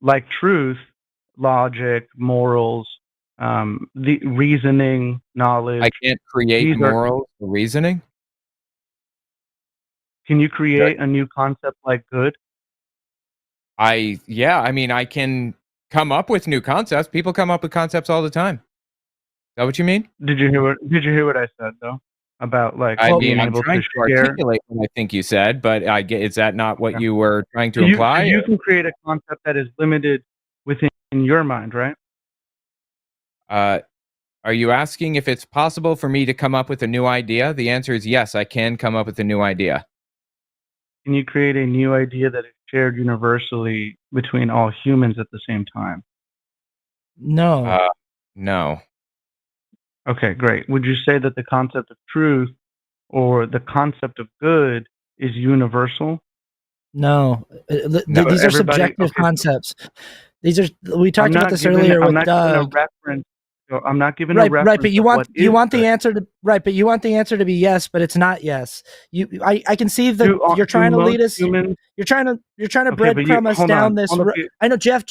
like truth, logic, morals, the reasoning, knowledge. I can't create morals or reasoning. Can you create a new concept like good? I mean, I can come up with new concepts. People come up with concepts all the time. Is that what you mean? Did you hear what I said though? About like being I'm able trying to to articulate what I think you said, but is that not what you were trying to imply? You can create a concept that is limited within your mind, right? Are you asking if it's possible for me to come up with a new idea? The answer is yes, I can come up with a new idea. Can you create a new idea that is shared universally between all humans at the same time? No. No. Okay, great. Would you say that the concept of truth or the concept of good is universal? No. These are subjective concepts. We talked about this earlier with Doug. So I'm not giving a right, reference. but you want the answer to but you want the answer to be yes, but it's not yes. I can see that you're trying to lead us. You're trying to breadcrumb us down this road. I know, Jeff.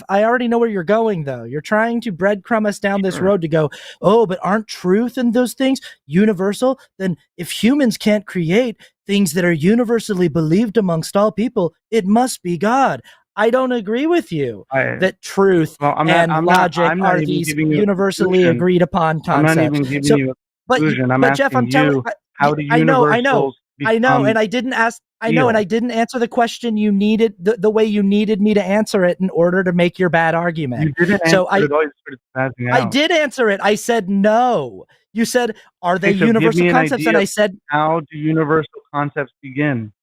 I already know where you're going, though. You're trying to breadcrumb us down this road to go, oh, but aren't truth and those things universal? Then if humans can't create things that are universally believed amongst all people, it must be God. I don't agree with you that truth and logic are these universally agreed upon concepts. I'm not even giving you a conclusion. But Jeff, I'm telling you, how do universals I know, and I didn't ask. I know, and I didn't answer the question you needed the way you needed me to answer it in order to make your bad argument. You didn't answer it. All you started spazzing out. I did answer it. I said no. You said, "Are they universal concepts?" And I said, "How do universal concepts begin?"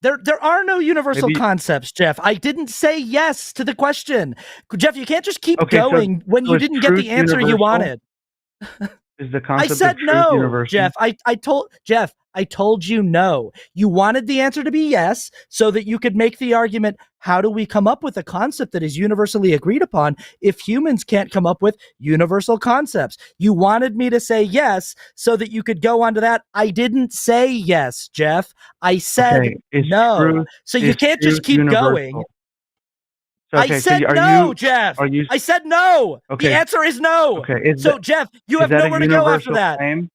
There are no universal concepts, Jeff. I didn't say yes to the question. Jeff, you can't just keep going when you didn't get the answer you wanted. Is the concept I said of truth no, universal? Jeff, I told you no. You wanted the answer to be yes so that you could make the argument, how do we come up with a concept that is universally agreed upon if humans can't come up with universal concepts? You wanted me to say yes so that you could go on to that. I didn't say yes, Jeff. I said no. So you can't just keep going. So, I said no, Jeff. I said no. Okay. The answer is no. Okay. So, Jeff, you have nowhere to go after that. Claim?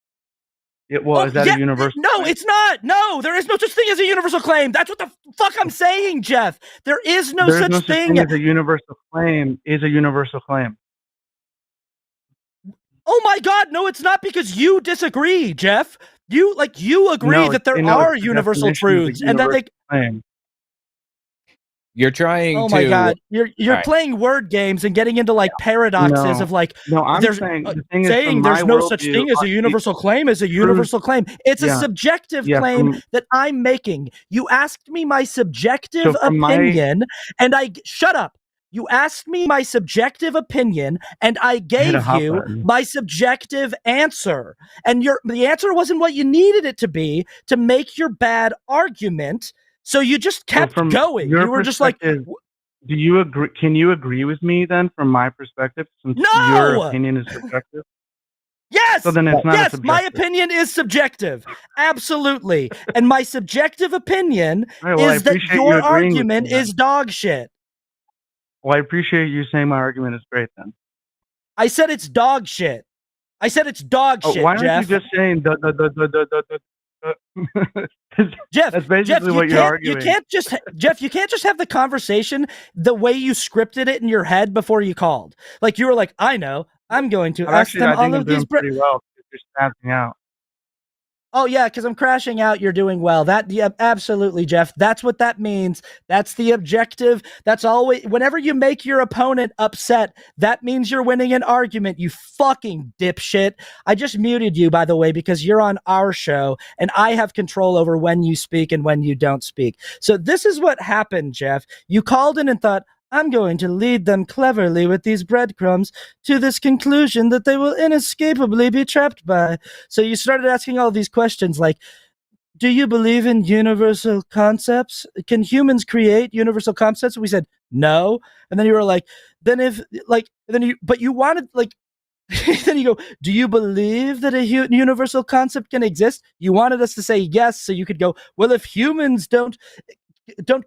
Is that a universal No, it's not. No, there is no such thing as a universal claim. That's what the fuck I'm saying, Jeff. There is no such thing as a universal claim is a universal claim. Oh my God, no, it's not, because you disagree, Jeff. You agree that there are universal truths and that claim. You're trying to. Oh my God, you're playing word games and getting into paradoxes of I'm saying the thing saying there's no such thing as a universal claim is a universal claim. It's a subjective claim that I'm making. You asked me my subjective opinion, and shut up. You asked me my subjective opinion, and I gave you my subjective answer. And the answer wasn't what you needed it to be to make your bad argument. So you just kept going. You were just like, do you agree? Can you agree with me then, from my perspective, since your opinion is subjective? Yes. So then it's not my opinion is subjective. Absolutely. And my subjective opinion is that your argument is dog shit. Well, I appreciate you saying my argument is great then. I said it's dog shit. I said it's dog shit, why Jeff. aren't you just saying Jeff, that's basically what you're arguing. You can't just have the conversation the way you scripted it in your head before you called. Like you were like, I know, I'm going to ask them all of these. Pretty well, you're spazzing out. Oh yeah, because I'm crashing out. You're doing well. Absolutely, Jeff. That's what that means. That's the objective. That's always, whenever you make your opponent upset, that means you're winning an argument. You fucking dipshit. I just muted you, by the way, because you're on our show, and I have control over when you speak and when you don't speak. So this is what happened, Jeff. You called in and thought, I'm going to lead them cleverly with these breadcrumbs to this conclusion that they will inescapably be trapped by. So you started asking all these questions like, do you believe in universal concepts? Can humans create universal concepts? We said, no. And then you were like, but you wanted then you go, do you believe that a universal concept can exist? You wanted us to say yes, so you could go, well, if humans don't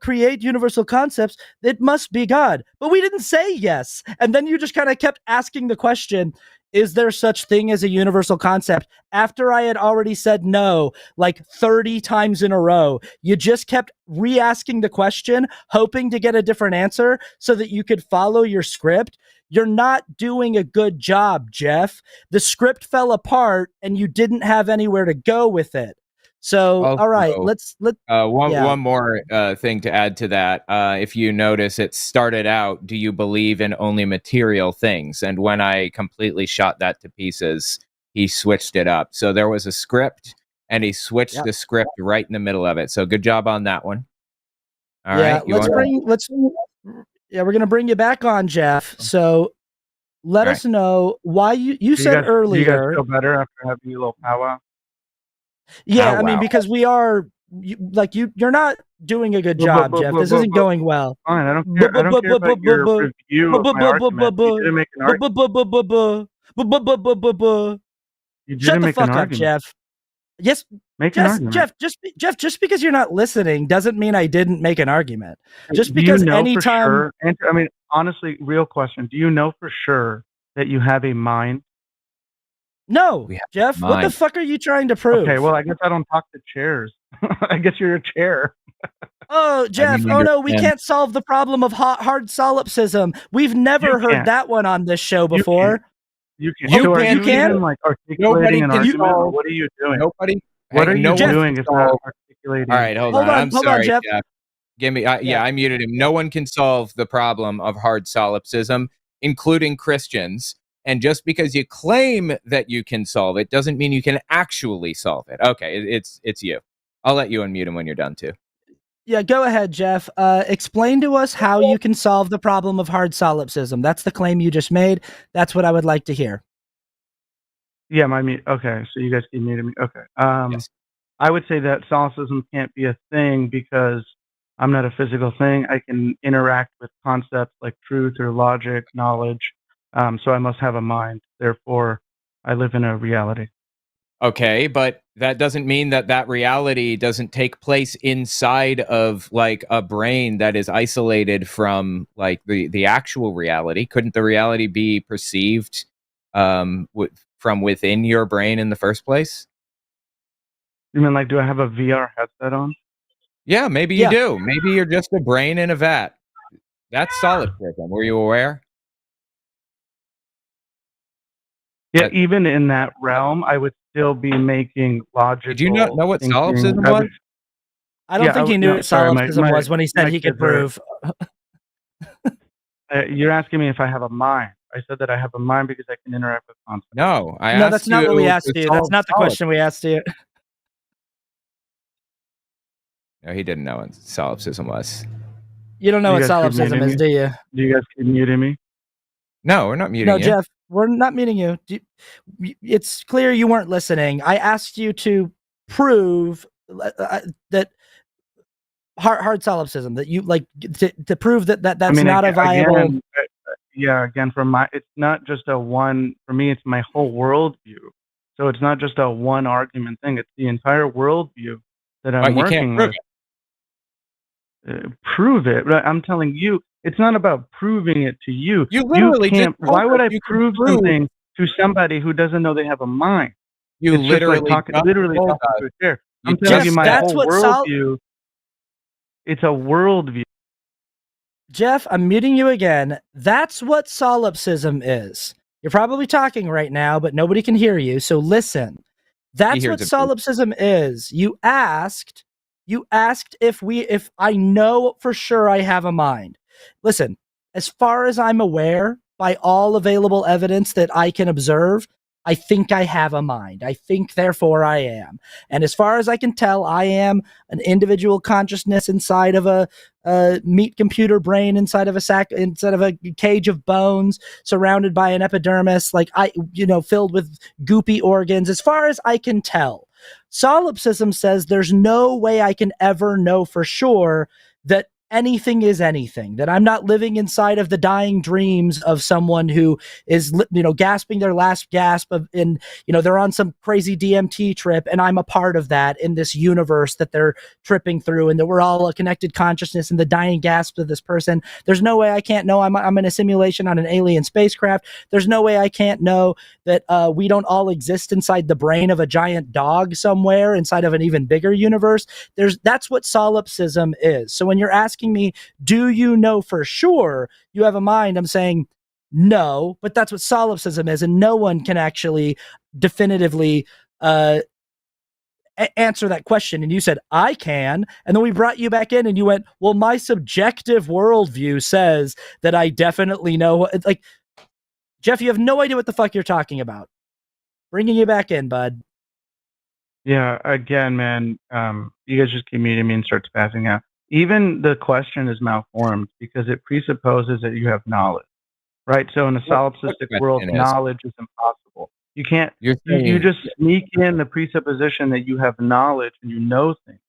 create universal concepts, it must be God. But we didn't say yes. And then you just kind of kept asking the question, is there such thing as a universal concept? After I had already said no, 30 times in a row, you just kept re-asking the question, hoping to get a different answer so that you could follow your script. You're not doing a good job, Jeff. The script fell apart and you didn't have anywhere to go with it. So, all right, let's one more thing to add to that. If you notice, it started out, do you believe in only material things? And when I completely shot that to pieces, he switched it up. So there was a script, and he switched the script right in the middle of it. So good job on that one. All right. We're going to bring you back on, Jeff. So let us know why you said earlier. Do you guys feel better after having a little powwow? Yeah, I mean, because we are you're not doing a good job, Jeff. This isn't going well. Fine, I don't care. I don't care about your review of my argument. You didn't make an argument. You Shut didn't the make an fuck up, argument. Jeff. Yes, Make an argument. Jeff, just because you're not listening doesn't mean I didn't make an argument. Just Do because you know anytime, for sure, I mean, honestly, real question. Do you know for sure that you have a mind? No, Jeff, what the fuck are you trying to prove? Okay, well, I guess I don't talk to chairs. I guess you're a chair. Oh, Jeff, oh no, we can't solve the problem of hard solipsism. We've never heard that one on this show before. You can. Even, like, articulating an argument, or what are you doing? What are you doing if not articulating? All right, hold on. I'm sorry, Jeff. Give me, I muted him. No one can solve the problem of hard solipsism, including Christians. And just because you claim that you can solve it doesn't mean you can actually solve it. Okay, it's you. I'll let you unmute him when you're done too. Yeah, go ahead, Jeff. Explain to us how you can solve the problem of hard solipsism. That's the claim you just made. That's what I would like to hear. Yeah, okay, so you guys keep muting me. Okay. Yes. I would say that solipsism can't be a thing because I'm not a physical thing. I can interact with concepts like truth or logic, knowledge. So I must have a mind. Therefore, I live in a reality. Okay, but that doesn't mean that reality doesn't take place inside of like a brain that is isolated from like the actual reality. Couldn't the reality be perceived from within your brain in the first place? You mean like, do I have a VR headset on? Yeah, maybe you do. Maybe you're just a brain in a vat. That's solipsism. Were you aware? Yeah, even in that realm, I would still be making logical. Did you not know what solipsism was? I don't think he knew what solipsism was when he said he could prove. You're asking me if I have a mind. I said that I have a mind because I can interact with concepts. No, no, that's not what we asked you. That's not the question we asked you. No, he didn't know what solipsism was. You don't know what solipsism is, do you? Do you guys keep muting me? No, we're not muting you. No, Jeff, we're not muting you. It's clear you weren't listening. I asked you to prove that hard solipsism, that you like to prove that's not a viable. Again, it's not just a one. For me, it's my whole worldview. So it's not just a one argument thing. It's the entire worldview that I'm working with. Prove it. But I'm telling you, it's not about proving it to you. You literally can't. Why would I prove something to somebody who doesn't know they have a mind? You literally talking to a chair. I'm telling you, my whole worldview. It's a worldview. Jeff, I'm muting you again. That's what solipsism is. You're probably talking right now, but nobody can hear you. So listen. That's what solipsism is. You asked if I know for sure I have a mind. Listen, as far as I'm aware, by all available evidence that I can observe, I think I have a mind. I think, therefore, I am. And as far as I can tell, I am an individual consciousness inside of a meat computer brain, inside of a cage of bones, surrounded by an epidermis, filled with goopy organs. As far as I can tell, solipsism says there's no way I can ever know for sure that anything is anything, that I'm not living inside of the dying dreams of someone who is, gasping their last gasp they're on some crazy DMT trip, and I'm a part of that in this universe that they're tripping through, and that we're all a connected consciousness in the dying gasp of this person. There's no way I can't know I'm in a simulation on an alien spacecraft. There's no way I can't know that we don't all exist inside the brain of a giant dog somewhere inside of an even bigger universe. That's what solipsism is. So when you're asking me, do you know for sure you have a mind? I'm saying no, but that's what solipsism is, and no one can actually definitively answer that question. And you said, I can, and then we brought you back in and you went, well, my subjective worldview says that I definitely know. Like, Jeff, you have no idea what the fuck you're talking about. Bringing you back in, bud. Yeah, again, man, you guys just keep muting me and start spazzing out. Even the question is malformed because it presupposes that you have knowledge, right? So in a solipsistic world, knowledge is impossible. You can't. You just sneak in the presupposition that you have knowledge and you know things.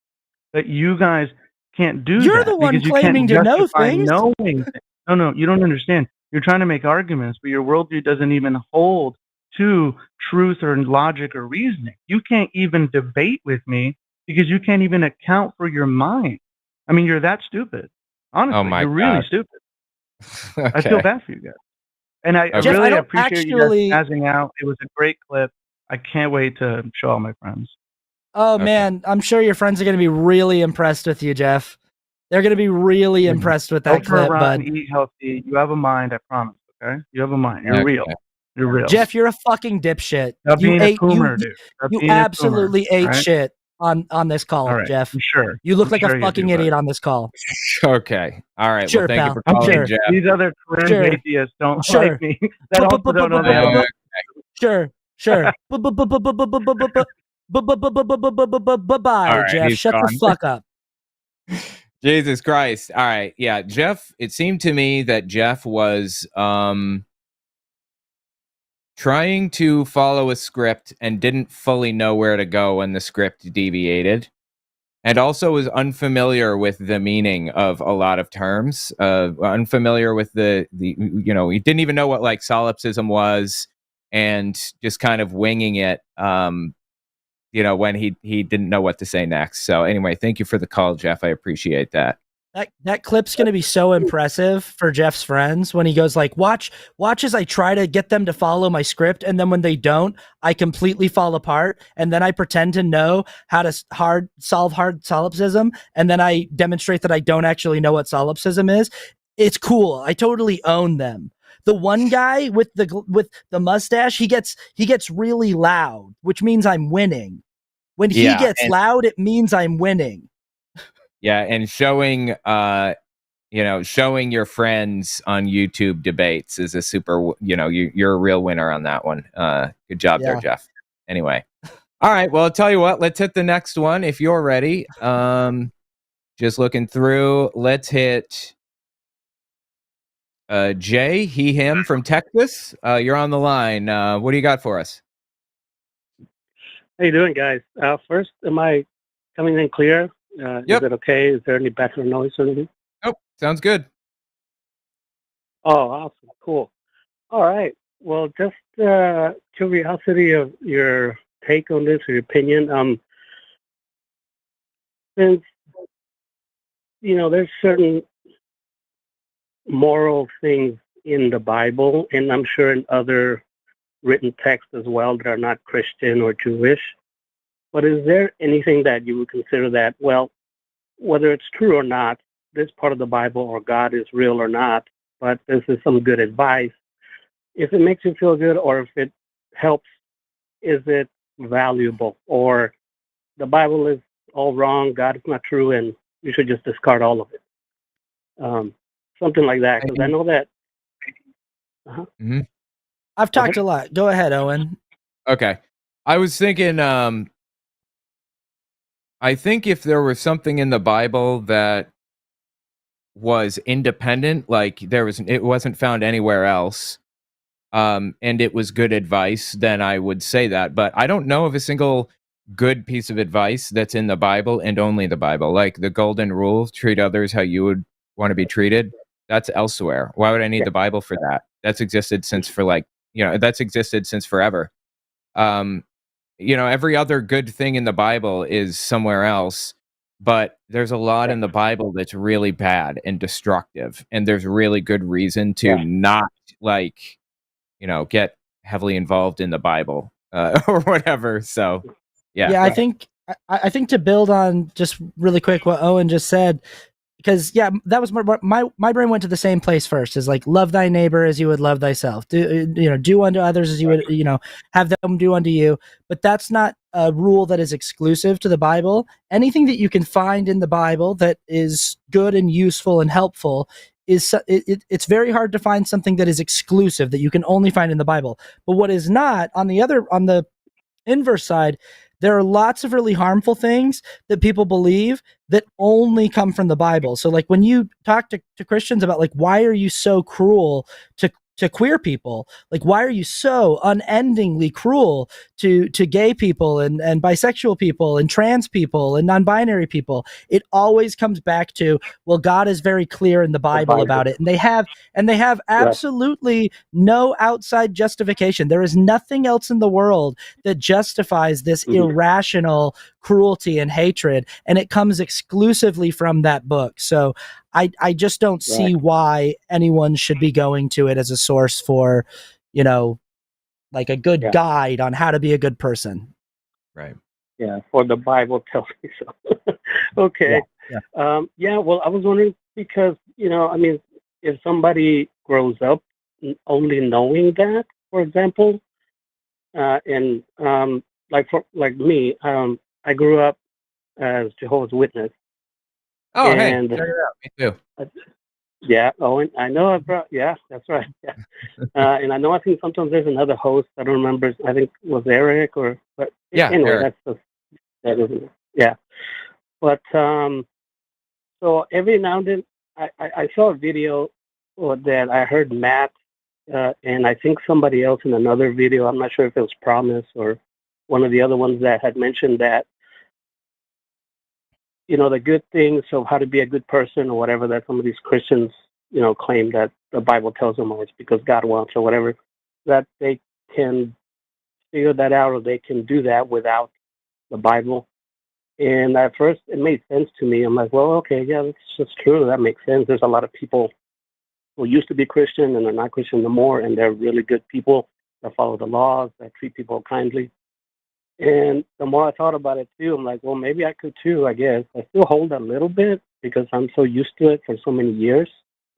that you guys can't do You're that. the one because you claiming can't to know justify things. knowing things. No, you don't understand. You're trying to make arguments, but your worldview doesn't even hold to truth or logic or reasoning. You can't even debate with me because you can't even account for your mind. I mean, you're that stupid. Honestly, Oh my you're really God. stupid. Okay. I feel bad for you guys. And I Okay. Jeff, I really don't appreciate actually- you guys passing out. It was a great clip. I can't wait to show all my friends. Oh, Okay. man, I'm sure your friends are going to be really impressed with you, Jeff. They're going to be really impressed with that Go for a clip, run, bud. eat healthy. You have a mind, I promise, okay? You have a mind. You're Okay. real. You're real. Jeff, you're a fucking dipshit. Stop You being a ate, boomer, dude. Stop you being a absolutely boomer, ate right? shit on this call, All right. Jeff. I'm sure. You look I'm like sure a you fucking do, idiot buddy. on this call. Okay. All right. Sure, well, thank pal. you for calling, Sure. Jeff. These other cringe Sure. atheists don't Sure. like me. That also don't know that. Sure. Bye-bye, All right, Jeff. he's Shut the gone. fuck up. Jesus Christ. All right. Yeah, Jeff, it seemed to me that Jeff was trying to follow a script and didn't fully know where to go when the script deviated. And also was unfamiliar with the meaning of a lot of terms. Unfamiliar with the he didn't even know what like solipsism was, and just kind of winging it. When he didn't know what to say next. So anyway, thank you for the call, Jeff. I appreciate that. That clip's going to be so impressive for Jeff's friends when he goes like, watch as I try to get them to follow my script, and then when they don't, I completely fall apart, and then I pretend to know how to solve hard solipsism, and then I demonstrate that I don't actually know what solipsism is. It's cool. I totally own them. The one guy with the mustache, he gets really loud, which means I'm winning. When he gets loud, it means I'm winning. Yeah, and showing your friends on YouTube debates is a super, you're a real winner on that one. Good job there, Jeff. Anyway. All right, well, I'll tell you what, let's hit the next one if you're ready. Just looking through, let's hit Jay, he, him from Texas. You're on the line. What do you got for us? How you doing, guys? First, am I coming in clear? Yep. Is it okay? Is there any background noise or anything? Nope. Sounds good. Oh, awesome. Cool. All right. Well, just curiosity of your take on this or your opinion. Since, there's certain moral things in the Bible, and I'm sure in other written texts as well that are not Christian or Jewish. But is there anything that you would consider that, well, whether it's true or not, this part of the Bible or God is real or not, but this is some good advice. If it makes you feel good or if it helps, is it valuable? Or the Bible is all wrong, God is not true, and you should just discard all of it. Something like that, because I know that. Mm-hmm. I've talked a lot. Go ahead, Owen. Okay. I was thinking, I think if there was something in the Bible that was independent, like it wasn't found anywhere else, and it was good advice, then I would say that. But I don't know of a single good piece of advice that's in the Bible and only the Bible. Like the golden rule, treat others how you would want to be treated. That's elsewhere. Why would I need the Bible for that? That's existed since that's existed since forever. Every other good thing in the Bible is somewhere else, but there's a lot in the Bible that's really bad and destructive, and there's really good reason to not get heavily involved in the Bible or whatever. So, yeah. I think to build on just really quick what Owen just said, because that was my brain went to the same place first. Is like, love thy neighbor as you would love thyself. Do unto others as you would have them do unto you. But that's not a rule that is exclusive to the Bible. Anything that you can find in the Bible that is good and useful and helpful it's very hard to find something that is exclusive that you can only find in the Bible. But what is not, on the inverse side, there are lots of really harmful things that people believe that only come from the Bible. So like when you talk to Christians about like, why are you so cruel to to queer people? Like, why are you so unendingly cruel to gay people and bisexual people and trans people and non-binary people? It always comes back to, well, God is very clear in the Bible about it, and they have absolutely no outside justification. There is nothing else in the world that justifies this irrational cruelty and hatred, and it comes exclusively from that book. So I just don't see why anyone should be going to it as a source for, like a good guide on how to be a good person. Right. Yeah, for the Bible tells me so. Okay. Yeah. Well, I was wondering because, if somebody grows up only knowing that, for example, and like me, I grew up as Jehovah's Witness. Oh, and, hey, check it out. Me too. Yeah, Owen, I know. Yeah, that's right. Yeah, and I know. I think sometimes there's another host. I don't remember. I think it was Eric but anyway, Eric. Yeah. But so every now and then, I saw a video that I heard Matt and I think somebody else in another video. I'm not sure if it was Promise or one of the other ones that had mentioned that, the good things of how to be a good person or whatever that some of these Christians, claim that the Bible tells them, or it's because God wants or whatever, that they can figure that out or they can do that without the Bible. And at first it made sense to me. I'm like, well, okay, yeah, that's just true. That makes sense. There's a lot of people who used to be Christian and they're not Christian no more, and they're really good people that follow the laws, that treat people kindly. And the more I thought about it too, I'm like, well, maybe I could too, I guess. I still hold a little bit because I'm so used to it for so many years,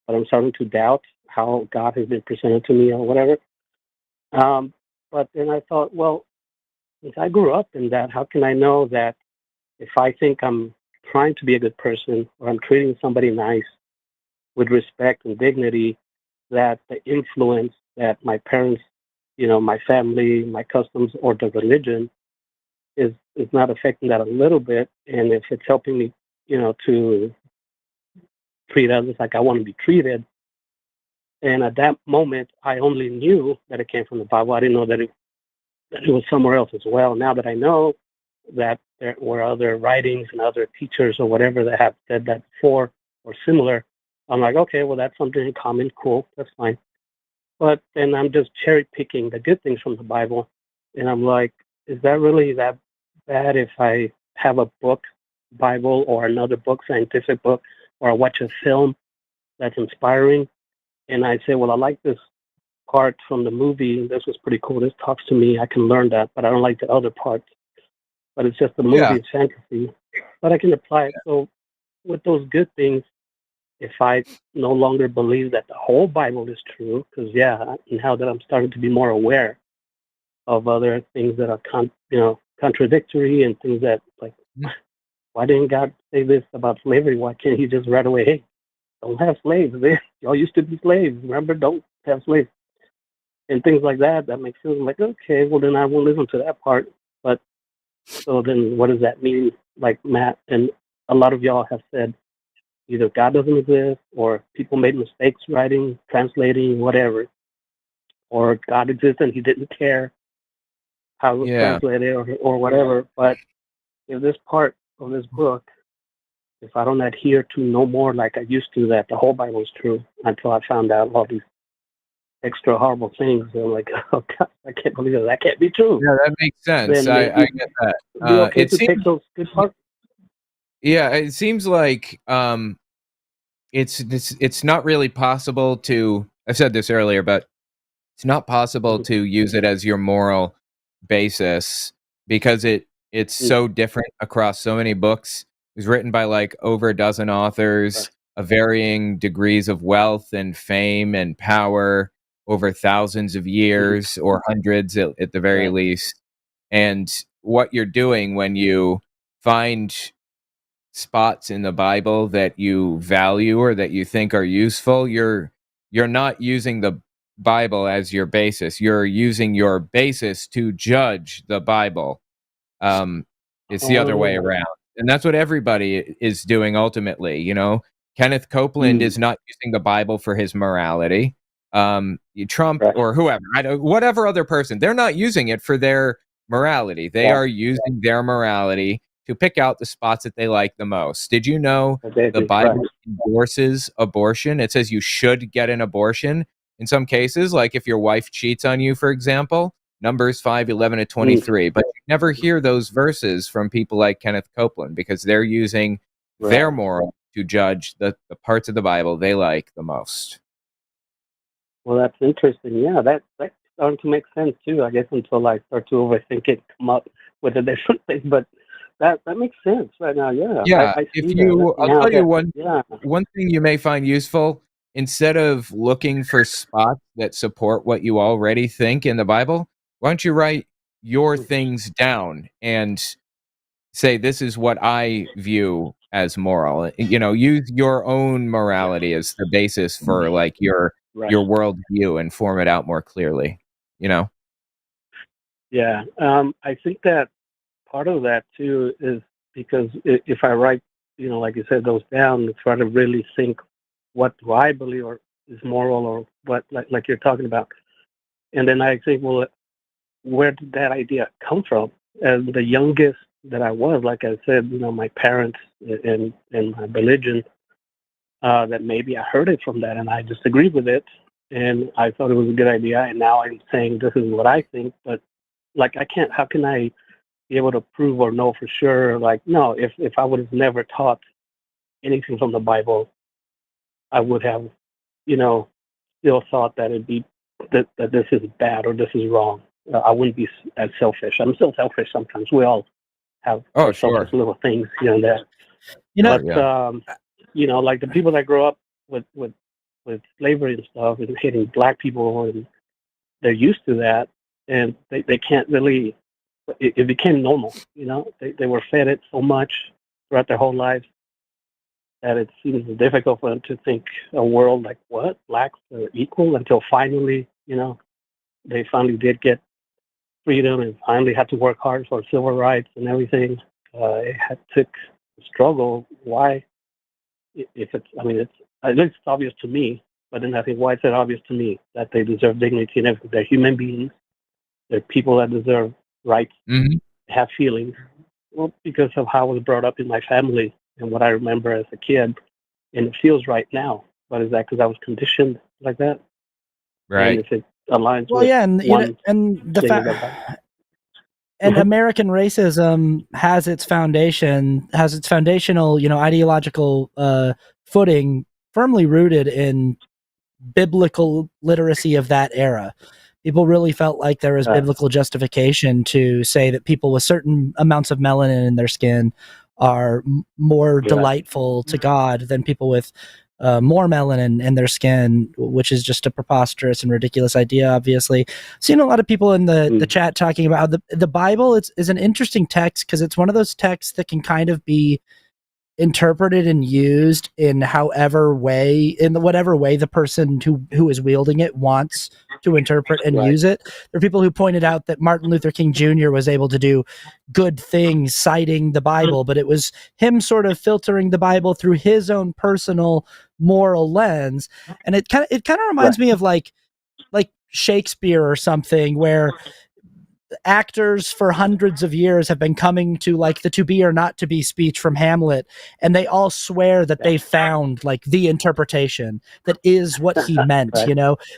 but I'm starting to doubt how God has been presented to me or whatever. But then I thought, well, since I grew up in that, how can I know that if I think I'm trying to be a good person or I'm treating somebody nice with respect and dignity, that the influence that my parents, my family, my customs, or the religion is not affecting that a little bit, and if it's helping me, to treat others like I want to be treated. And at that moment, I only knew that it came from the Bible. I didn't know that it was somewhere else as well. Now that I know that there were other writings and other teachers or whatever that have said that before or similar, I'm like, okay, well, that's something in common. Cool, that's fine. But then I'm just cherry picking the good things from the Bible, and I'm like, is that really that bad if I have a book, Bible, or another book, scientific book, or I watch a film that's inspiring, and I say, well, I like this part from the movie. This was pretty cool. This talks to me. I can learn that, but I don't like the other parts. But it's just the movie, it's fantasy. But I can apply it. So with those good things, if I no longer believe that the whole Bible is true, because now that I'm starting to be more aware of other things that are contradictory and things that, like, why didn't God say this about slavery? Why can't He just right away, hey, don't have slaves? Y'all used to be slaves. Remember, don't have slaves. And things like that. That makes sense. I'm like, okay, well then I won't listen to that part. But so then, what does that mean? Like Matt and a lot of y'all have said, either God doesn't exist, or people made mistakes writing, translating, whatever, or God exists and He didn't care how it was translated or whatever. But if this part of this book, if I don't adhere to no more like I used to, that the whole Bible is true, until I found out all these extra horrible things, I'm like, oh God, I can't believe it. That can't be true. Yeah, that makes sense. I get that. Okay, it seems, take those good parts. Yeah, it seems like it's not really possible to. I said this earlier, but it's not possible to use it as your moral basis because it's so different across so many books. It was written by like over a dozen authors of varying degrees of wealth and fame and power over thousands of years or hundreds at the very least. And what you're doing when you find spots in the Bible that you value or that you think are useful, you're not using the Bible as your basis. You're using your basis to judge the Bible. It's the other way around. And that's what everybody is doing ultimately, Kenneth Copeland is not using the Bible for his morality. Trump or whoever, whatever other person, they're not using it for their morality. They are using their morality to pick out the spots that they like the most. Did you know the Bible endorses abortion? It says you should get an abortion in some cases, like if your wife cheats on you, for example, Numbers 5:11-23. But you never hear those verses from people like Kenneth Copeland because they're using their moral to judge the parts of the Bible they like the most. Well, that's interesting. Yeah, that's starting to make sense too. I guess until I start to overthink it, come up with a different thing. But that makes sense right now. Yeah. Yeah. I'll tell you one thing you may find useful. Instead of looking for spots that support what you already think in the Bible, why don't you write your things down and say, this is what I view as moral. Use your own morality as the basis for like your worldview and form it out more clearly, Yeah. I think that part of that too is because if I write, like you said, those down, try to really think, what do I believe or is moral or what, like you're talking about. And then I think, well, where did that idea come from? As the youngest that I was, like I said, my parents and my religion, that maybe I heard it from that and I disagreed with it. And I thought it was a good idea. And now I'm saying this is what I think. But like, how can I be able to prove or know for sure? Like, no, if I would have never taught anything from the Bible, I would have, still thought that it'd be that this is bad or this is wrong. I wouldn't be as selfish. I'm still selfish sometimes. We all have selfish little things here and there. But like the people that grow up with slavery and stuff and hating black people, and they're used to that, and they can't really. It became normal. They were fed it so much throughout their whole lives that it seems difficult for them to think a world like, what, blacks are equal, until finally, they finally did get freedom and finally had to work hard for civil rights and everything. It took a struggle. Why? It's obvious to me, but then I think, why is it obvious to me that they deserve dignity and everything? They're human beings. They're people that deserve rights, have feelings. Well, because of how I was brought up in my family and what I remember as a kid, and it feels right now. But is that because I was conditioned like that? Right. And if it aligns and American racism has its foundational, ideological footing firmly rooted in biblical literacy of that era. People really felt like there was biblical justification to say that people with certain amounts of melanin in their skin are more delightful to God than people with more melanin in their skin, which is just a preposterous and ridiculous idea, obviously. I've seen a lot of people in the chat talking about the Bible is an interesting text because it's one of those texts that can kind of be interpreted and used in whatever way the person who is wielding it wants to interpret and use it. There are people who pointed out that Martin Luther King Jr. was able to do good things citing the Bible, but it was him sort of filtering the Bible through his own personal moral lens. And it kind of reminds me of like Shakespeare or something, where actors for hundreds of years have been coming to like the to be or not to be speech from Hamlet, and they all swear that they found like the interpretation that is what he meant,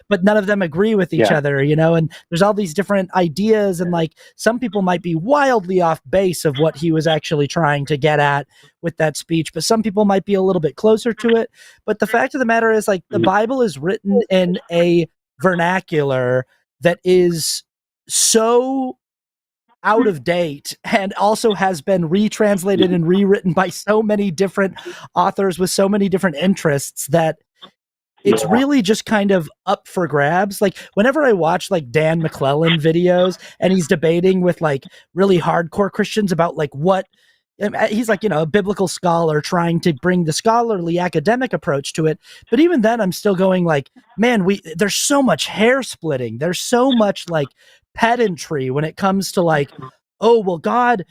but none of them agree with each other, and there's all these different ideas, and like some people might be wildly off base of what he was actually trying to get at with that speech, but some people might be a little bit closer to it. But the fact of the matter is, like, the Bible is written in a vernacular that is so out of date and also has been retranslated and rewritten by so many different authors with so many different interests that it's really just kind of up for grabs. Like whenever I watch like Dan McClellan videos and he's debating with like really hardcore Christians about like what he's like, a biblical scholar trying to bring the scholarly academic approach to it. But even then I'm still going like, man, there's so much hair splitting. There's so much like pedantry when it comes to like oh, well, God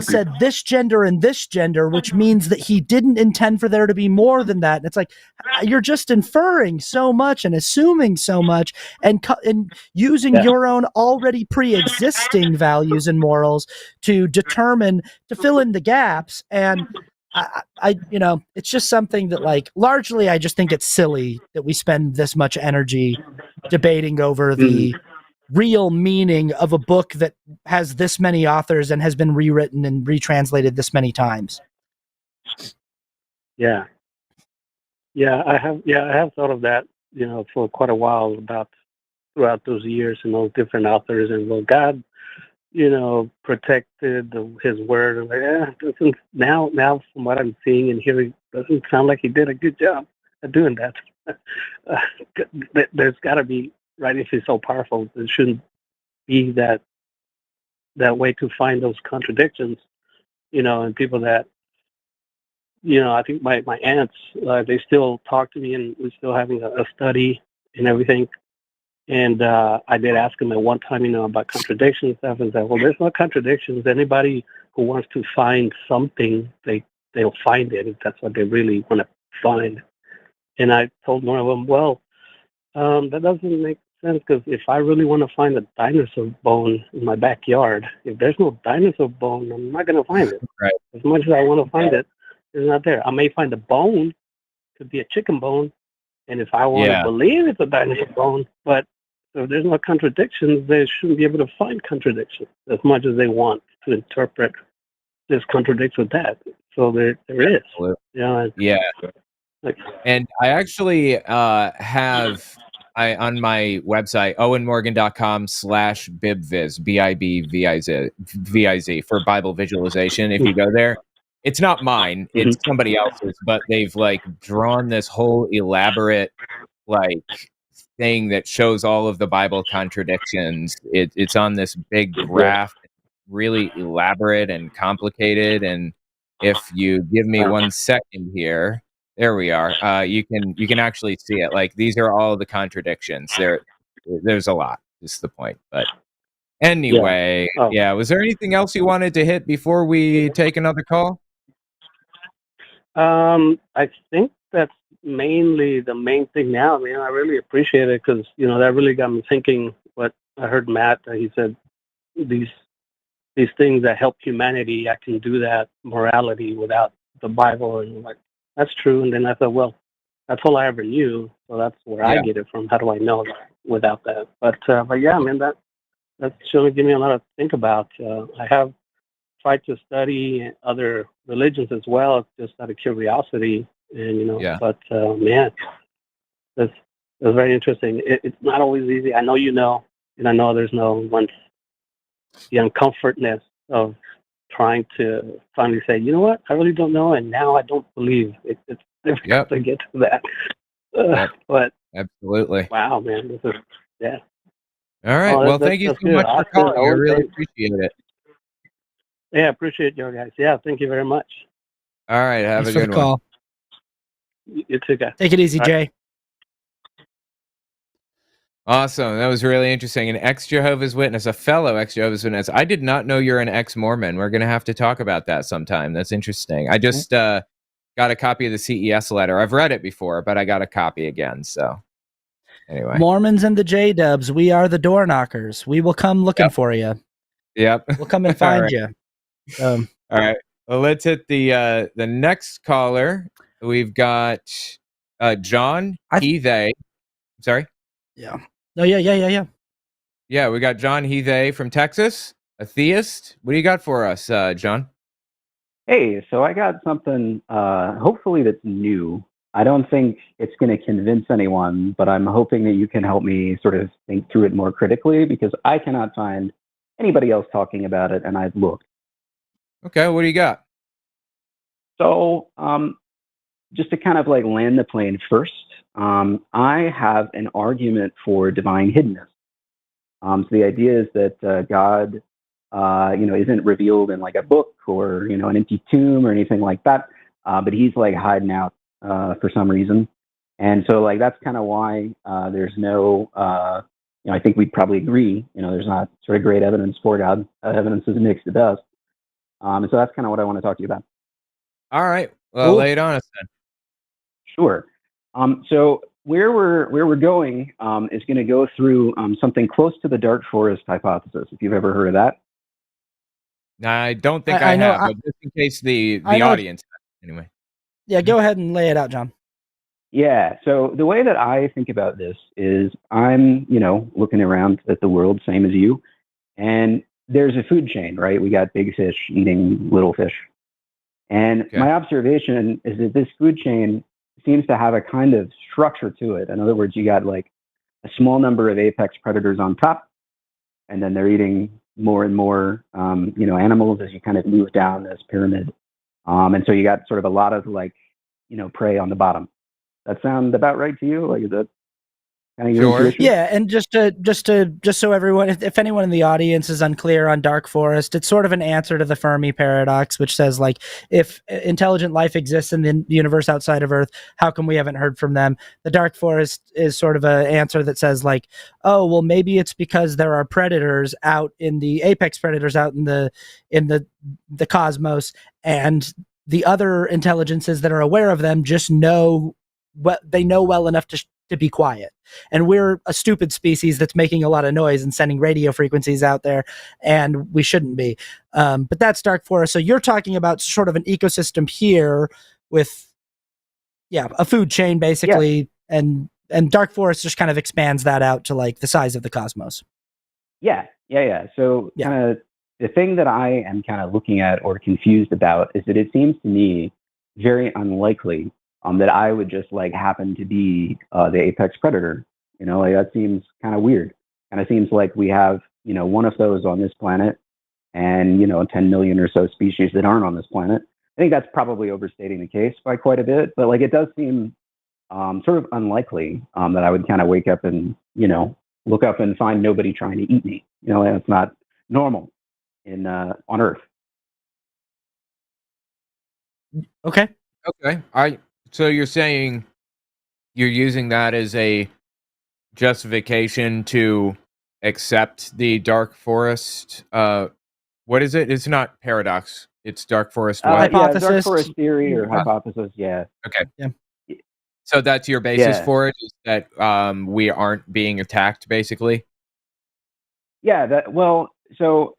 said this gender and this gender, which means that he didn't intend for there to be more than that. And it's like, you're just inferring so much and assuming so much and using your own already pre-existing values and morals to fill in the gaps. And I it's just something that, like, largely I just think it's silly that we spend this much energy debating over the real meaning of a book that has this many authors and has been rewritten and retranslated this many times. Yeah, I have thought of that, for quite a while, about throughout those years and those different authors, and well, God, protected his word. And doesn't now from what I'm seeing and hearing, doesn't sound like he did a good job at doing that. There's got to be, right? If he's so powerful, there shouldn't be that way to find those contradictions, and people that, I think my aunts, they still talk to me, and we're still having a study and everything. And I did ask them at one time, about contradictions and stuff, and said, well, there's no contradictions. Anybody who wants to find something, they'll find it if that's what they really want to find. And I told one of them, well, that doesn't make sense, because if I really want to find a dinosaur bone in my backyard, if there's no dinosaur bone, I'm not going to find it. Right. As much as I want to find it, it's not there. I may find a bone, could be a chicken bone, and if I want to believe it's a dinosaur bone, but if there's no contradictions, they shouldn't be able to find contradictions as much as they want to interpret this contradicts with that. So there is. Yeah. And I actually have on my website, owenmorgan.com/bibviz, BIBVIZ for Bible visualization. If you go there, it's not mine, it's somebody else's, but they've like drawn this whole elaborate like thing that shows all of the Bible contradictions. It's on this big graph, really elaborate and complicated. And if you give me 1 second here, there we are. You can actually see it. Like, these are all the contradictions. There's a lot, is the point. But anyway, was there anything else you wanted to hit before we take another call? I think that's mainly the main thing now, man. I really appreciate it, because that really got me thinking. What I heard Matt, he said these things that help humanity, I can do that morality without the Bible, and like, that's true. And then I thought, well, that's all I ever knew, so that's where I get it from. How do I know that without that? But yeah, man, that's really giving me a lot to think about. I have tried to study other religions as well, just out of curiosity, and but man, that's very interesting. It's not always easy. I know and I know there's no once the uncomfortness of trying to finally say, you know what, I really don't know, and now I don't believe. It's difficult to get to that. But absolutely, wow, man, this is All right, well, thank you so much for calling. I really appreciate it. Yeah, appreciate you guys. Yeah, thank you very much. All right, have Thanks a good one. Call. You too, guys. Take it easy, Jay. Awesome. That was really interesting. An ex-Jehovah's Witness, a fellow ex-Jehovah's Witness. I did not know you're an ex-Mormon. We're going to have to talk about that sometime. That's interesting. I just got a copy of the CES letter. I've read it before, but I got a copy again. So anyway. Mormons and the J-Dubs, we are the door knockers. We will come looking for you. Yep. We'll come and find you. All right. Well, let's hit the next caller. We've got John, they. Sorry? Yeah. Oh, yeah. Yeah, we got John they from Texas, a theist. What do you got for us, John? Hey, so I got something, hopefully that's new. I don't think it's going to convince anyone, but I'm hoping that you can help me sort of think through it more critically, because I cannot find anybody else talking about it, and I've looked. Okay, what do you got? So, just to kind of like land the plane first, I have an argument for divine hiddenness. So the idea is that God, isn't revealed in like a book or, an empty tomb or anything like that, but he's like hiding out for some reason. And so like that's kind of why there's no, I think we'd probably agree. There's not sort of great evidence for God. Evidence is mixed at best. And so that's kind of what I want to talk to you about. All right. Well, lay it on us then. Sure. So where we're going is going to go through something close to the dark forest hypothesis. If you've ever heard of that. I don't think I have, but just in case the audience, anyway. Yeah, go ahead and lay it out, John. Yeah. So the way that I think about this is I'm, looking around at the world, same as you, and there's a food chain, right? We got big fish eating little fish. And my observation is that this food chain seems to have a kind of structure to it. In other words, you got like a small number of apex predators on top, and then they're eating more and more, animals as you kind of move down this pyramid. And so you got sort of a lot of prey on the bottom. That sound about right to you? Like, is that kind of your intuition? Yeah, and just so everyone, if anyone in the audience is unclear on dark forest, it's sort of an answer to the Fermi paradox, which says if intelligent life exists in the universe outside of Earth, how come we haven't heard from them? The dark forest is sort of an answer that says oh, well, maybe it's because there are predators out in the apex predators out in the cosmos, and the other intelligences that are aware of them just know they know well enough to be quiet. And we're a stupid species that's making a lot of noise and sending radio frequencies out there, and we shouldn't be. But that's dark forest. So you're talking about sort of an ecosystem here with, a food chain basically, and dark forest just kind of expands that out to the size of the cosmos. Yeah. So kind of the thing that I am kind of looking at or confused about is that it seems to me very unlikely that I would just happen to be the apex predator. That seems kind of weird. Kind of seems like we have, one of those on this planet and, 10 million or so species that aren't on this planet. I think that's probably overstating the case by quite a bit, but it does seem sort of unlikely that I would kind of wake up and, look up and find nobody trying to eat me. That's not normal on Earth. Okay. So you're saying you're using that as a justification to accept the dark forest? What is it? It's not paradox. It's dark forest. Hypothesis. Dark forest theory or hypothesis. Yeah. Okay. Yeah. So that's your basis for it, is that we aren't being attacked, basically? Yeah. So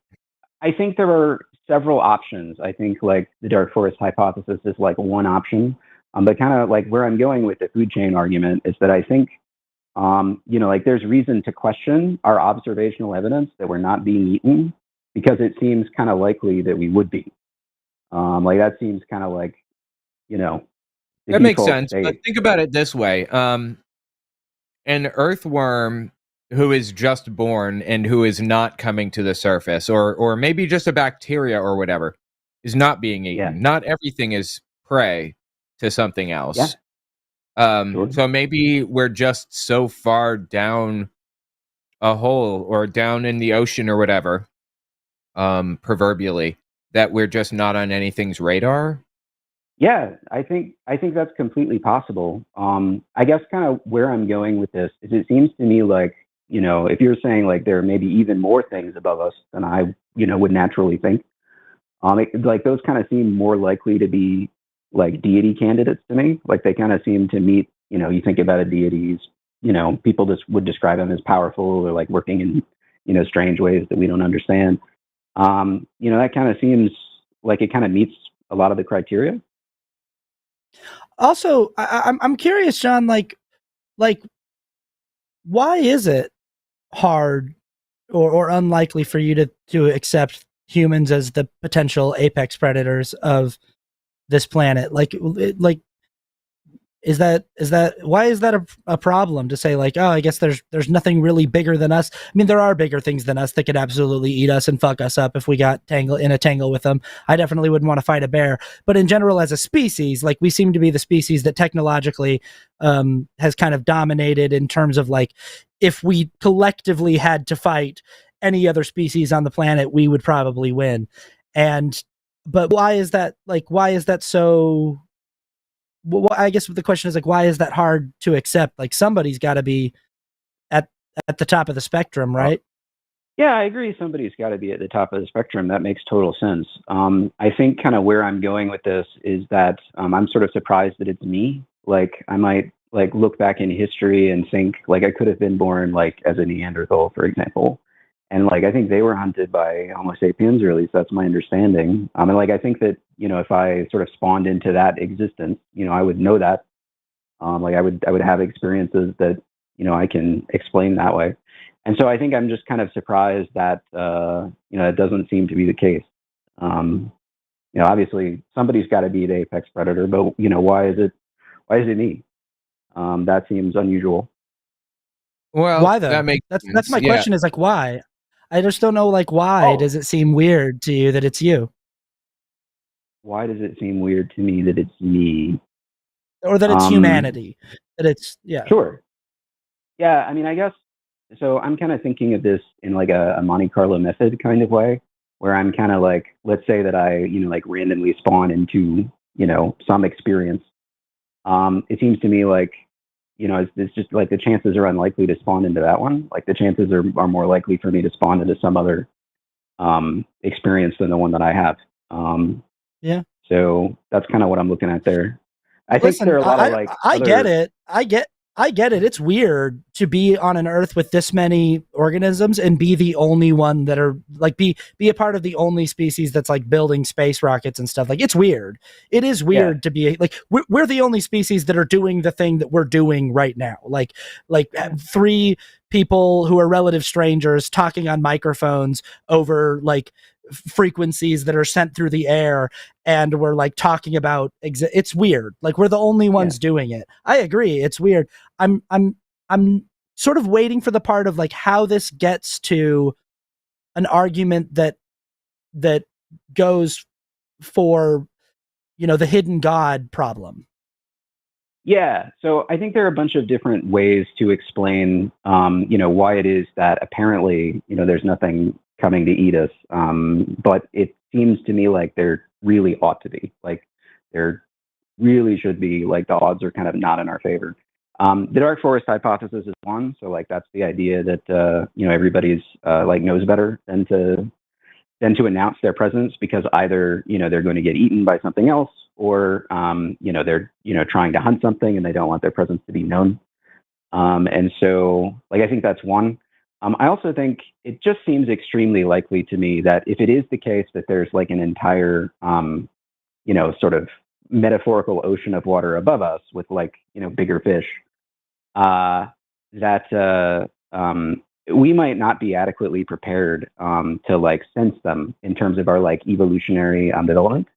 I think there are several options. I think the dark forest hypothesis is one option. But kind of where I'm going with the food chain argument is that I think, there's reason to question our observational evidence that we're not being eaten, because it seems kind of likely that we would be. That seems kind of that makes sense. But think about it this way. An earthworm who is just born and who is not coming to the surface, or maybe just a bacteria or whatever, is not being eaten. Yeah. Not everything is prey to something else. Yeah. Sure. So maybe we're just so far down a hole or down in the ocean or whatever, proverbially, that we're just not on anything's radar. Yeah, I think that's completely possible. I guess kind of where I'm going with this is it seems to me if you're saying there may be even more things above us than I, would naturally think, those kind of seem more likely to be deity candidates to me. They kind of seem to meet, you think about a deities, people just would describe them as powerful or working in, strange ways that we don't understand. That kind of seems like it kind of meets a lot of the criteria. Also, I'm curious, John, why is it hard or unlikely for you to accept humans as the potential apex predators of this planet? Is that why is that a problem to say oh, I guess there's nothing really bigger than us? I mean, there are bigger things than us that could absolutely eat us and fuck us up if we got in a tangle with them. I definitely wouldn't want to fight a bear, but in general, as a species, we seem to be the species that technologically has kind of dominated in terms of if we collectively had to fight any other species on the planet, we would probably win. But why is that? Why is that so? Well, I guess the question is why is that hard to accept? Somebody's got to be at the top of the spectrum, right? Yeah, I agree. Somebody's got to be at the top of the spectrum. That makes total sense. I think kind of where I'm going with this is that I'm sort of surprised that it's me. Like I might like look back in history and think like I could have been born like as a Neanderthal, for example. And like I think they were hunted by Homo sapiens, or at least that's my understanding. And like I think that if I sort of spawned into that existence, I would know that. Like I would have experiences that I can explain that way. And so I think I'm just kind of surprised that it doesn't seem to be the case. Obviously somebody's got to be the apex predator, but why is it me? That seems unusual. Well, why though? That makes that's my question. Is like why? I just don't know. Like why does it seem weird to you that it's you? Why does it seem weird to me that it's me? Or that it's humanity? That it's Sure. Yeah, I mean, I guess so. I'm kind of thinking of this in like a Monte Carlo method kind of way, where I'm kind of like, let's say that I, like randomly spawn into, some experience. It seems to me like, it's just like the chances are unlikely to spawn into that one. Like the chances are more likely for me to spawn into some other experience than the one that I have. Yeah. So that's kind of what I'm looking at there. I think there are a lot of like. I get it. I get it. It's weird to be on an Earth with this many organisms and be the only one that are like be a part of the only species that's like building space rockets and stuff. Like it's weird. It is weird to be like we're the only species that are doing the thing that we're doing right now. Like 3 people who are relative strangers talking on microphones over like frequencies that are sent through the air, and we're like talking about it's weird. Like we're the only ones doing it. I agree, it's weird. I'm sort of waiting for the part of like how this gets to an argument that goes for the hidden God problem. Yeah, so I think there are a bunch of different ways to explain why it is that apparently there's nothing coming to eat us, but it seems to me like there really ought to be. Like there really should be. Like the odds are kind of not in our favor. The dark forest hypothesis is one. So like that's the idea that everybody's like knows better than to announce their presence, because either they're going to get eaten by something else, or they're trying to hunt something and they don't want their presence to be known. And so like I think that's one. I also think it just seems extremely likely to me that if it is the case that there's like an entire sort of metaphorical ocean of water above us with like bigger fish, that we might not be adequately prepared to like sense them in terms of our like evolutionary development.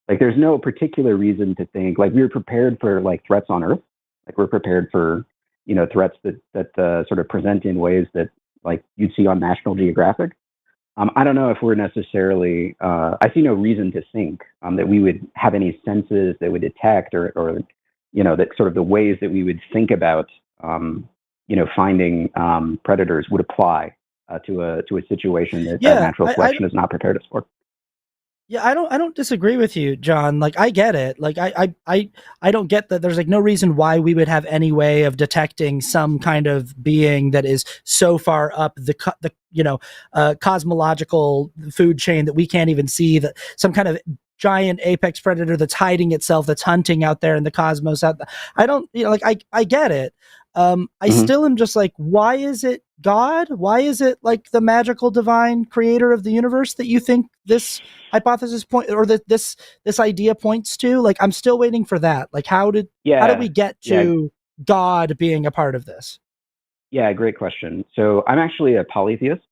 Like there's no particular reason to think like we're prepared for like threats on Earth. Like we're prepared for threats that sort of present in ways that like you'd see on National Geographic. I don't know if we're necessarily. I see no reason to think that we would have any senses that would detect, or that sort of the ways that we would think about finding predators would apply to a situation that natural selection is not prepared us for. Yeah, I don't disagree with you, John. Like I get it. Like I don't get that there's like no reason why we would have any way of detecting some kind of being that is so far up the cosmological food chain that we can't even see, that some kind of giant apex predator that's hiding itself, that's hunting out there in the cosmos. I don't, I get it. I still am just like, why is it God? Why is it like the magical divine creator of the universe that you think this hypothesis or that this idea points to? Like, I'm still waiting for that. Like, how did we get to God being a part of this? Yeah, great question. So I'm actually a polytheist.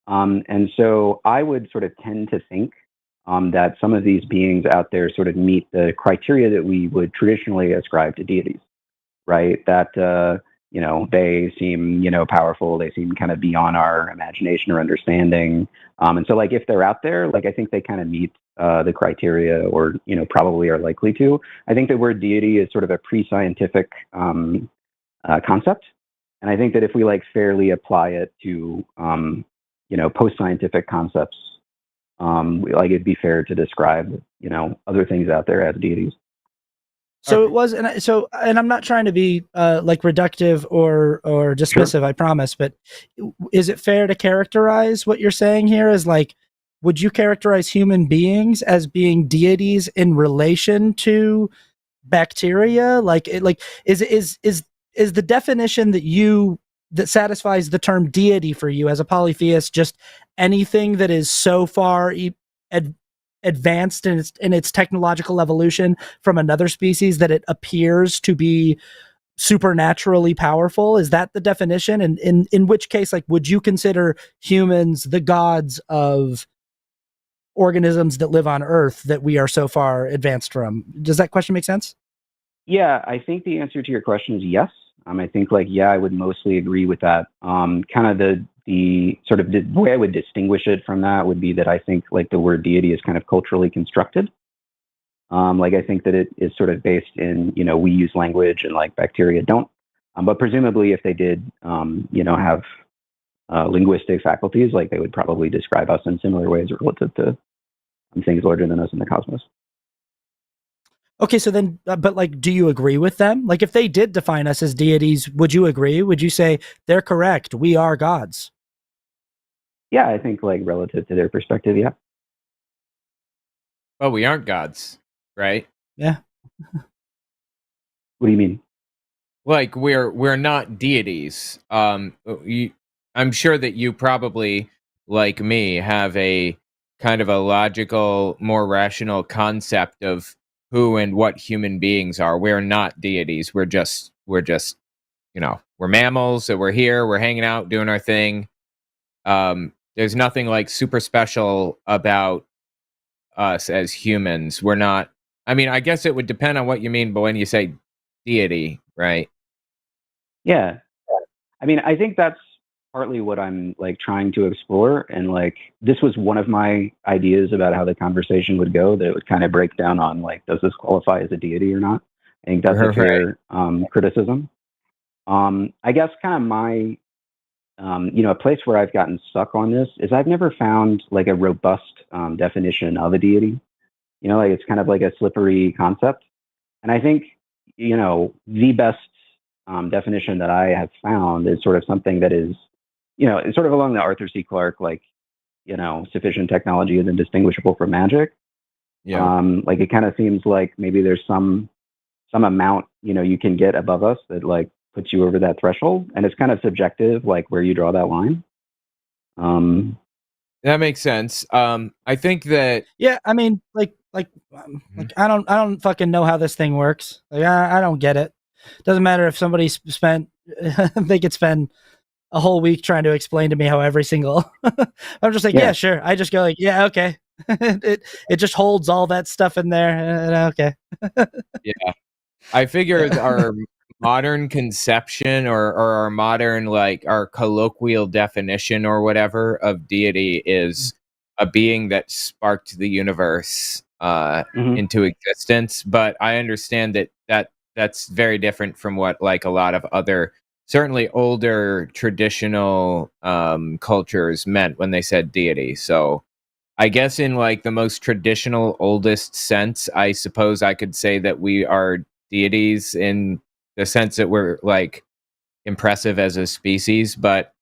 And so I would sort of tend to think that some of these beings out there sort of meet the criteria that we would traditionally ascribe to deities, right? That, they seem, powerful. They seem kind of beyond our imagination or understanding. And so like, if they're out there, like, I think they kind of meet the criteria, or, probably are likely to. I think the word deity is sort of a pre-scientific concept. And I think that if we like fairly apply it to, post-scientific concepts, like it'd be fair to describe, other things out there as deities. So it was, and I'm not trying to be like reductive or dismissive, sure. I promise. But is it fair to characterize what you're saying here as like, would you characterize human beings as being deities in relation to bacteria? Like, is the definition that satisfies the term deity for you as a polytheist just anything that is so far advanced in its technological evolution from another species that it appears to be supernaturally powerful? Is that the definition? And in which case, like, would you consider humans the gods of organisms that live on Earth that we are so far advanced from? Does that question make sense? Yeah, I think the answer to your question is yes. I think like, yeah, I would mostly agree with that. Kind of the sort of the way I would distinguish it from that would be that I think like the word deity is kind of culturally constructed. Like I think that it is sort of based in, we use language and like bacteria don't. But presumably if they did, have linguistic faculties, like they would probably describe us in similar ways relative to things larger than us in the cosmos. Okay, so then, but like, do you agree with them? Like, if they did define us as deities, would you agree? Would you say they're correct? We are gods. Yeah, I think like relative to their perspective, yeah. Well, we aren't gods, right? Yeah. What do you mean? Like we're not deities. I'm sure that you probably, like me, have a kind of a logical, more rational concept of who and what human beings are. We're not deities. We're just, we're mammals. So we're here. We're hanging out, doing our thing. There's nothing like super special about us as humans. We're not. I mean, I guess it would depend on what you mean, but when you say deity, right? Yeah. I mean, I think that's partly what I'm like trying to explore. And like, this was one of my ideas about how the conversation would go, that it would kind of break down on like, does this qualify as a deity or not? I think that's a fair criticism. I guess kind of my, a place where I've gotten stuck on this is I've never found like a robust definition of a deity. Like it's kind of like a slippery concept. And I think, the best definition that I have found is sort of something that is, it's sort of along the Arthur C. Clarke, like, sufficient technology is indistinguishable from magic. Yeah. Like it kind of seems like maybe there's some amount, you can get above us that like puts you over that threshold, and it's kind of subjective, like where you draw that line. That makes sense. I think that. Yeah, I mean, like I don't fucking know how this thing works. Like I don't get it. Doesn't matter if somebody they could spend a whole week trying to explain to me how every single. I'm just like, yeah, sure. I just go like, yeah, okay. it just holds all that stuff in there. Okay. Yeah, I figured our modern conception or our modern, like our colloquial definition or whatever of deity is a being that sparked the universe into existence. But I understand that's very different from what like a lot of other, certainly older traditional cultures meant when they said deity. So I guess in like the most traditional, oldest sense, I suppose I could say that we are deities in the sense that we're like impressive as a species, but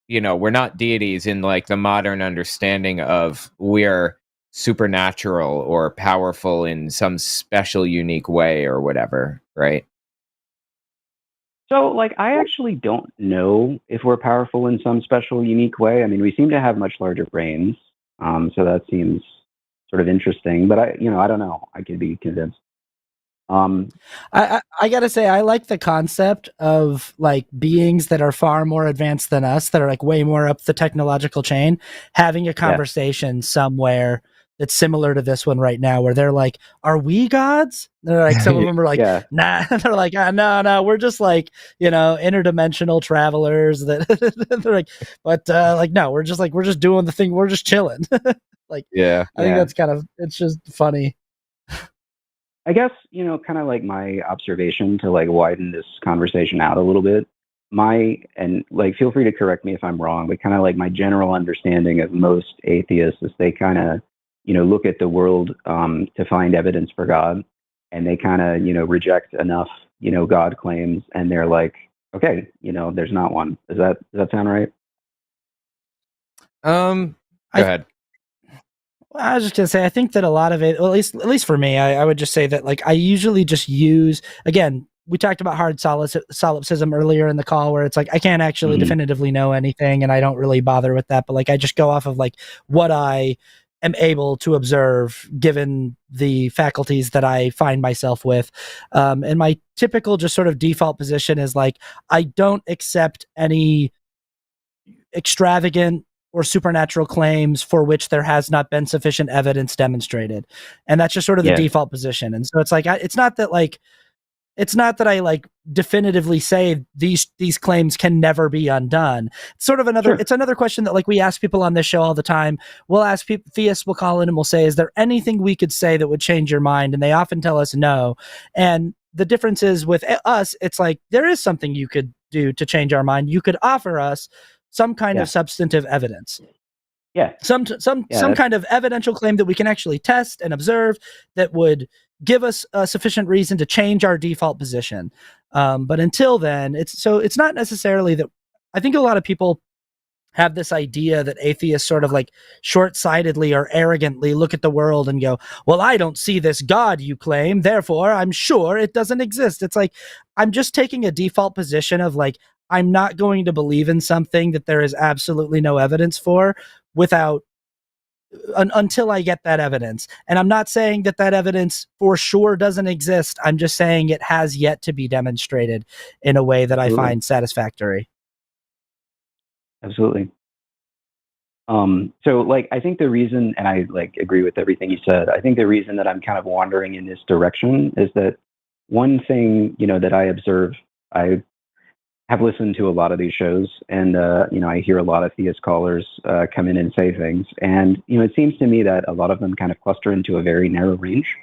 we're not deities in like the modern understanding of we're supernatural or powerful in some special, unique way or whatever, right? So, like, I actually don't know if we're powerful in some special, unique way. I mean, we seem to have much larger brains, so that seems sort of interesting. But I don't know. I could be convinced. I gotta say, I like the concept of like beings that are far more advanced than us, that are like way more up the technological chain, having a conversation somewhere that's similar to this one right now, where they're like, "Are we gods?" They're like, some of them are like, "Nah." They're like, "No, we're just like interdimensional travelers." That they're like, but like, no, we're just doing the thing. We're just chilling. Like, I think that's it's just funny. I guess, kind of like my observation to like widen this conversation out a little bit, and like, feel free to correct me if I'm wrong, but kind of like my general understanding of most atheists is they kind of, look at the world to find evidence for God. and they kind of, reject enough, God claims, and they're like, okay, there's not one. Does that sound right? Go ahead. I was just gonna say, I think that a lot of it, well, at least for me, I would just say that, like, I usually just use, again, we talked about hard solipsism earlier in the call, where it's like I can't actually definitively know anything, and I don't really bother with that. But like I just go off of like what I am able to observe, given the faculties that I find myself with. And my typical just sort of default position is like I don't accept any extravagant or supernatural claims for which there has not been sufficient evidence demonstrated, and that's just sort of the default position. And so it's like it's not that I like definitively say these claims can never be undone. It's sort of it's another question that like we ask people on this show all the time. We'll ask people, theists will call in and we'll say, is there anything we could say that would change your mind? And they often tell us no. And the difference is with us, it's like there is something you could do to change our mind. You could offer us some kind of substantive evidence. Some kind of evidential claim that we can actually test and observe that would give us a sufficient reason to change our default position. But until then, it's not necessarily that. I think a lot of people have this idea that atheists sort of like short-sightedly or arrogantly look at the world and go, well, I don't see this God you claim, therefore I'm sure it doesn't exist. It's like, I'm just taking a default position of like, I'm not going to believe in something that there is absolutely no evidence for until I get that evidence. And I'm not saying that evidence for sure doesn't exist. I'm just saying it has yet to be demonstrated in a way that I find satisfactory. Absolutely. So like, I think the reason, and I like agree with everything you said, I think the reason that I'm kind of wandering in this direction is that one thing, that I observe, I have listened to a lot of these shows, and I hear a lot of theist callers come in and say things, and it seems to me that a lot of them kind of cluster into a very narrow range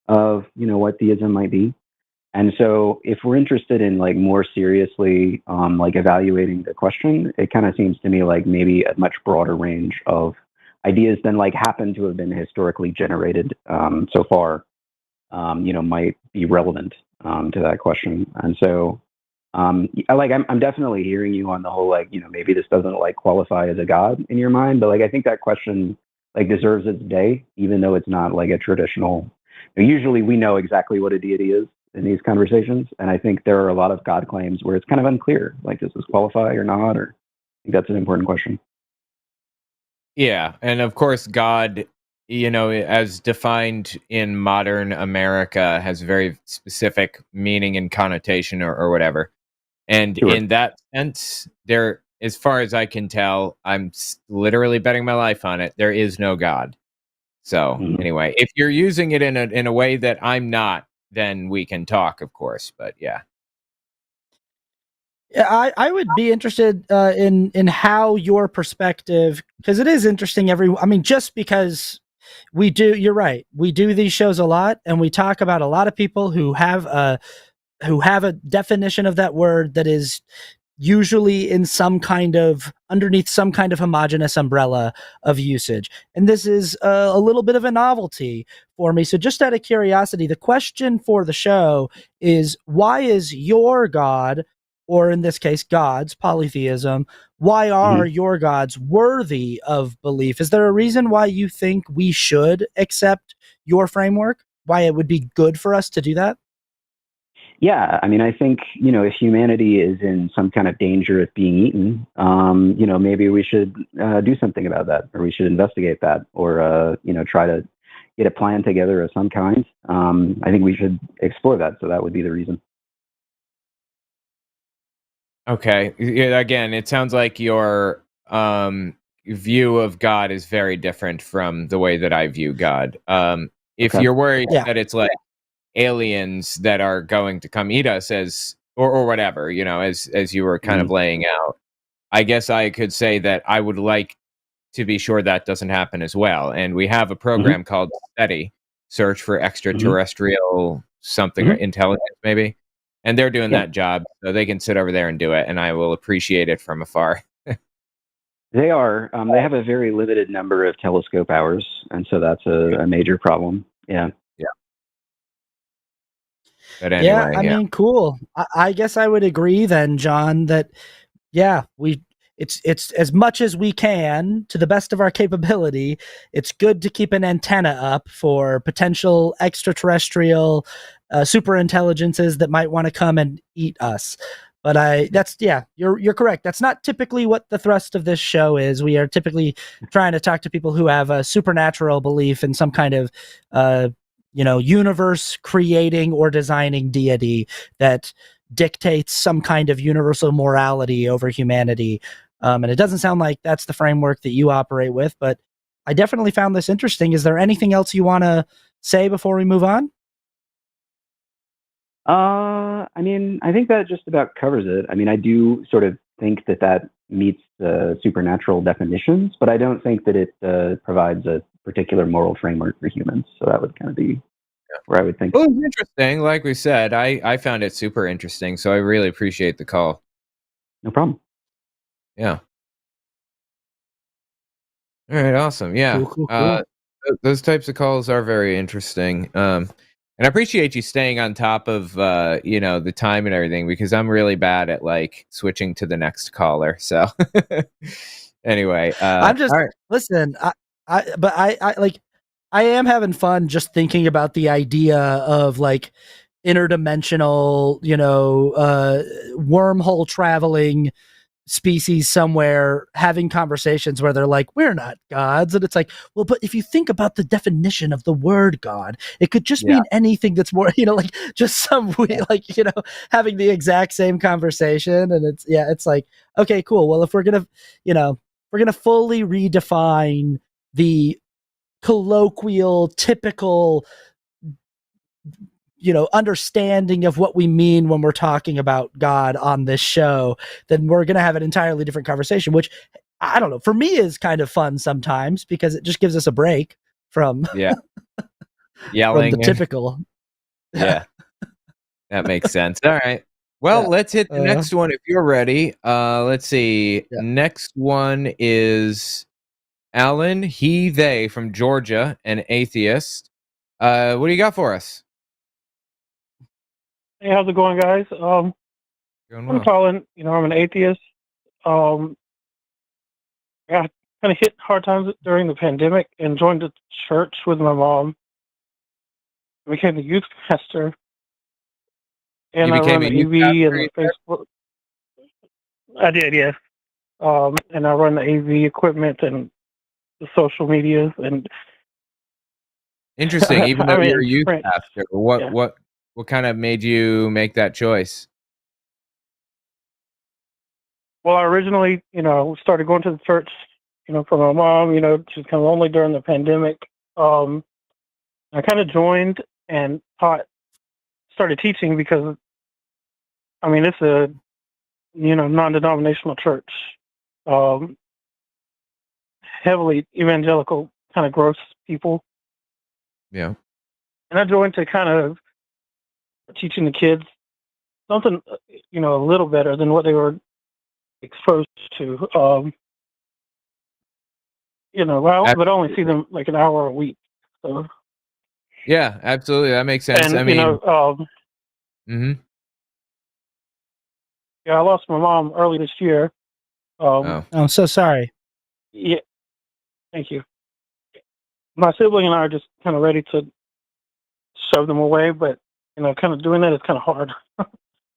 of what theism might be. And so, if we're interested in like more seriously like evaluating the question, it kind of seems to me like maybe a much broader range of ideas than like happen to have been historically generated so far, might be relevant to that question. And so. I'm definitely hearing you on the whole, like, maybe this doesn't like qualify as a God in your mind, but like, I think that question like deserves its day, even though it's not like a traditional, usually we know exactly what a deity is in these conversations. And I think there are a lot of God claims where it's kind of unclear, like, does this qualify or not? Or I think that's an important question. Yeah. And of course, God, as defined in modern America, has very specific meaning and connotation or whatever. And in that sense, there, as far as I can tell, I'm literally betting my life on it. There is no God. So anyway, if you're using it in a way that I'm not, then we can talk, of course. But yeah. Yeah, I would be interested in how your perspective, because it is interesting. Just because you're right. We do these shows a lot, and we talk about a lot of people who have a definition of that word that is usually in underneath some kind of homogenous umbrella of usage. And this is a little bit of a novelty for me. So just out of curiosity, the question for the show is, why is your God, or in this case, gods, polytheism, why are your gods worthy of belief? Is there a reason why you think we should accept your framework? Why it would be good for us to do that? Yeah, I think, if humanity is in some kind of danger of being eaten, maybe we should do something about that, or we should investigate that, or, try to get a plan together of some kind. I think we should explore that. So that would be the reason. Okay. Yeah, again, it sounds like your view of God is very different from the way that I view God. If you're worried that it's like aliens that are going to come eat us or whatever, as you were kind of laying out, I guess I could say that I would like to be sure that doesn't happen as well. And we have a program called SETI, Search for Extraterrestrial something intelligence, maybe. And they're doing that job, so they can sit over there and do it, and I will appreciate it from afar. They are. They have a very limited number of telescope hours, and so that's a major problem. Yeah. But anyway, I mean, cool. I guess I would agree then, John, that it's as much as we can to the best of our capability. It's good to keep an antenna up for potential extraterrestrial super intelligences that might want to come and eat us. But you're correct. That's not typically what the thrust of this show is. We are typically trying to talk to people who have a supernatural belief in some kind of universe creating or designing deity that dictates some kind of universal morality over humanity. And it doesn't sound like that's the framework that you operate with, but I definitely found this interesting. Is there anything else you want to say before we move on? I mean, I think that just about covers it. I mean, I do sort of think that meets the supernatural definitions, but I don't think that it provides a particular moral framework for humans. So that would kind of be where I would think. Well, it's interesting. Like we said, I found it super interesting. So I really appreciate the call. No problem. Yeah. All right. Awesome. Yeah. Cool. Those types of calls are very interesting. And I appreciate you staying on top of the time and everything, because I'm really bad at like switching to the next caller. So anyway, I'm just right. Listen. I am having fun just thinking about the idea of like interdimensional, wormhole traveling species somewhere having conversations where they're like, we're not gods. And it's like, well, but if you think about the definition of the word God, it could just mean anything that's more, like just some having the exact same conversation. And it's like, okay, cool. Well, if we're going to fully redefine the colloquial, typical, understanding of what we mean when we're talking about God on this show, then we're going to have an entirely different conversation, which I don't know, for me is kind of fun sometimes because it just gives us a break from yelling, from the typical. Yeah, that makes sense. All right. Well, let's hit the next one if you're ready. Let's see. Yeah. Next one is Alan, they from Georgia, an atheist. What do you got for us? Hey, how's it going, guys? Going well. I'm calling. I'm an atheist. I kind of hit hard times during the pandemic and joined a church with my mom. I became the youth pastor, and I run the AV and the Facebook. I did, yes. And I run the AV equipment and the social medias and. Interesting. Even though you're a youth pastor, what kind of made you make that choice? Well, I originally, started going to the church, for my mom. She was kind of lonely during the pandemic. I kind of joined and started teaching because, it's a, non-denominational church, heavily evangelical, kind of gross people. Yeah. And I joined to kind of teaching the kids something, a little better than what they were exposed to. I would only see them like an hour a week. So. Yeah, absolutely. That makes sense. And, I lost my mom early this year. I'm so sorry. Yeah. Thank you. My sibling and I are just kind of ready to shove them away, but, kind of doing that is kind of hard.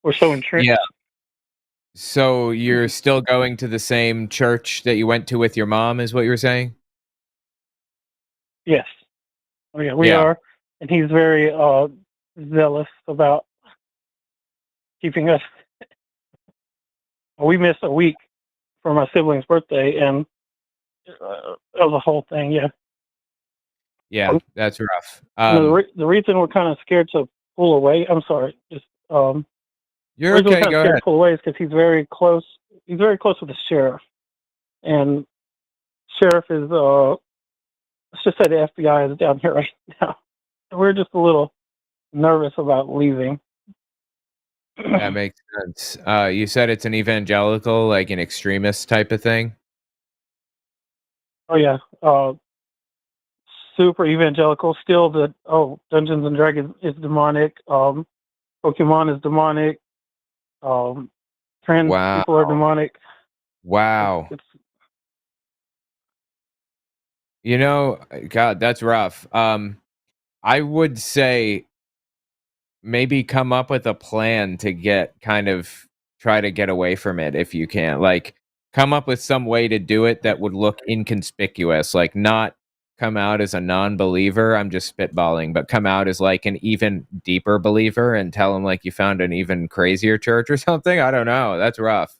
We're so entrenched. Yeah. So you're still going to the same church that you went to with your mom, is what you were saying? Yes. Oh, yeah, we are. And he's very zealous about keeping us. We missed a week for my sibling's birthday, and that was a whole thing, yeah. Yeah, that's rough. The reason we're kind of scared to pull away, I'm sorry, just you're okay, go ahead. To pull away is because he's very close with the sheriff. And sheriff is let's just say the FBI is down here right now. We're just a little nervous about leaving. That makes sense. You said it's an evangelical, like an extremist type of thing? Oh yeah. Super evangelical. Still Dungeons and Dragons is demonic. Pokemon is demonic. Trans people are demonic. Wow. You know, God, that's rough. I would say maybe come up with a plan to try to get away from it if you can. Like, come up with some way to do it that would look inconspicuous, like not come out as a non-believer. I'm just spitballing, but come out as like an even deeper believer and tell them like you found an even crazier church or something. I don't know. That's rough.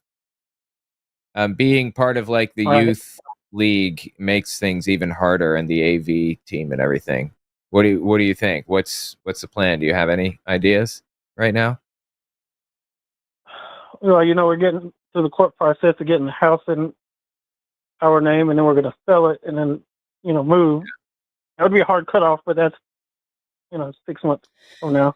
Being part of like the youth league makes things even harder, and the AV team and everything. What do you think? What's the plan? Do you have any ideas right now? Well, you know, we're getting through the court process of getting the house in our name, and then we're going to sell it, and then, you know, move. That would be a hard cutoff, but that's, you know, 6 months from now.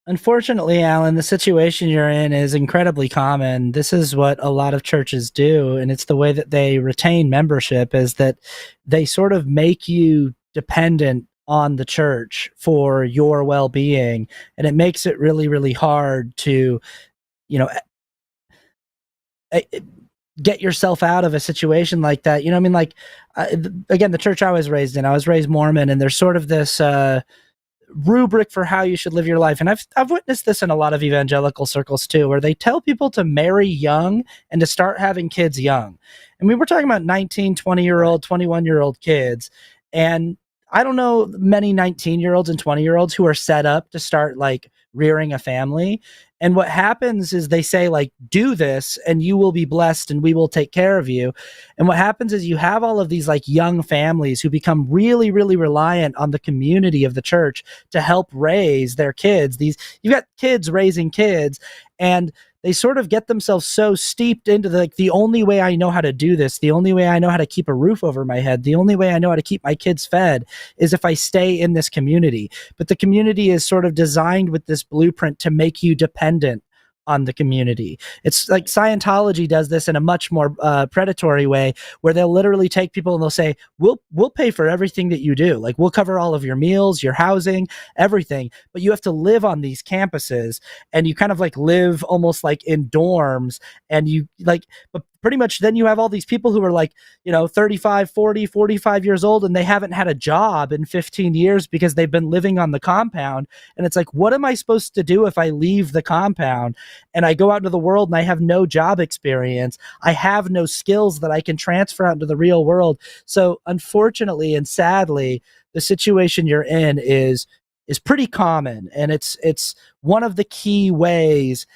Unfortunately, Alan, the situation you're in is incredibly common. This is what a lot of churches do, and it's the way that they retain membership, is that they sort of make you dependent on the church for your well-being, and it makes it really, really hard to, you know, get yourself out of a situation like that. You know what I mean? Like, again, the church I was raised in, I was raised Mormon, and there's sort of this rubric for how you should live your life. And I've witnessed this in a lot of evangelical circles too, where they tell people to marry young and to start having kids young. And we were talking about 19, 20-year-old, 21-year-old kids. And I don't know many 19-year-olds and 20-year-olds who are set up to start like rearing a family. And what happens is they say, like, do this and you will be blessed and we will take care of you. And what happens is you have all of these like young families who become really, really reliant on the community of the church to help raise their kids. You've got kids raising kids, and they sort of get themselves so steeped into the only way I know how to do this, the only way I know how to keep a roof over my head, the only way I know how to keep my kids fed is if I stay in this community. But the community is sort of designed with this blueprint to make you dependent on the community. It's like Scientology does this in a much more predatory way, where they'll literally take people and they'll say, we'll pay for everything that you do. Like, we'll cover all of your meals, your housing, everything, but you have to live on these campuses, and you kind of like live almost like in dorms, and you like, but pretty much then you have all these people who are like, you know, 35, 40, 45 years old, and they haven't had a job in 15 years because they've been living on the compound. And it's like, what am I supposed to do if I leave the compound and I go out into the world and I have no job experience? I have no skills that I can transfer out into the real world. So unfortunately and sadly, the situation you're in is pretty common. And it's one of the key ways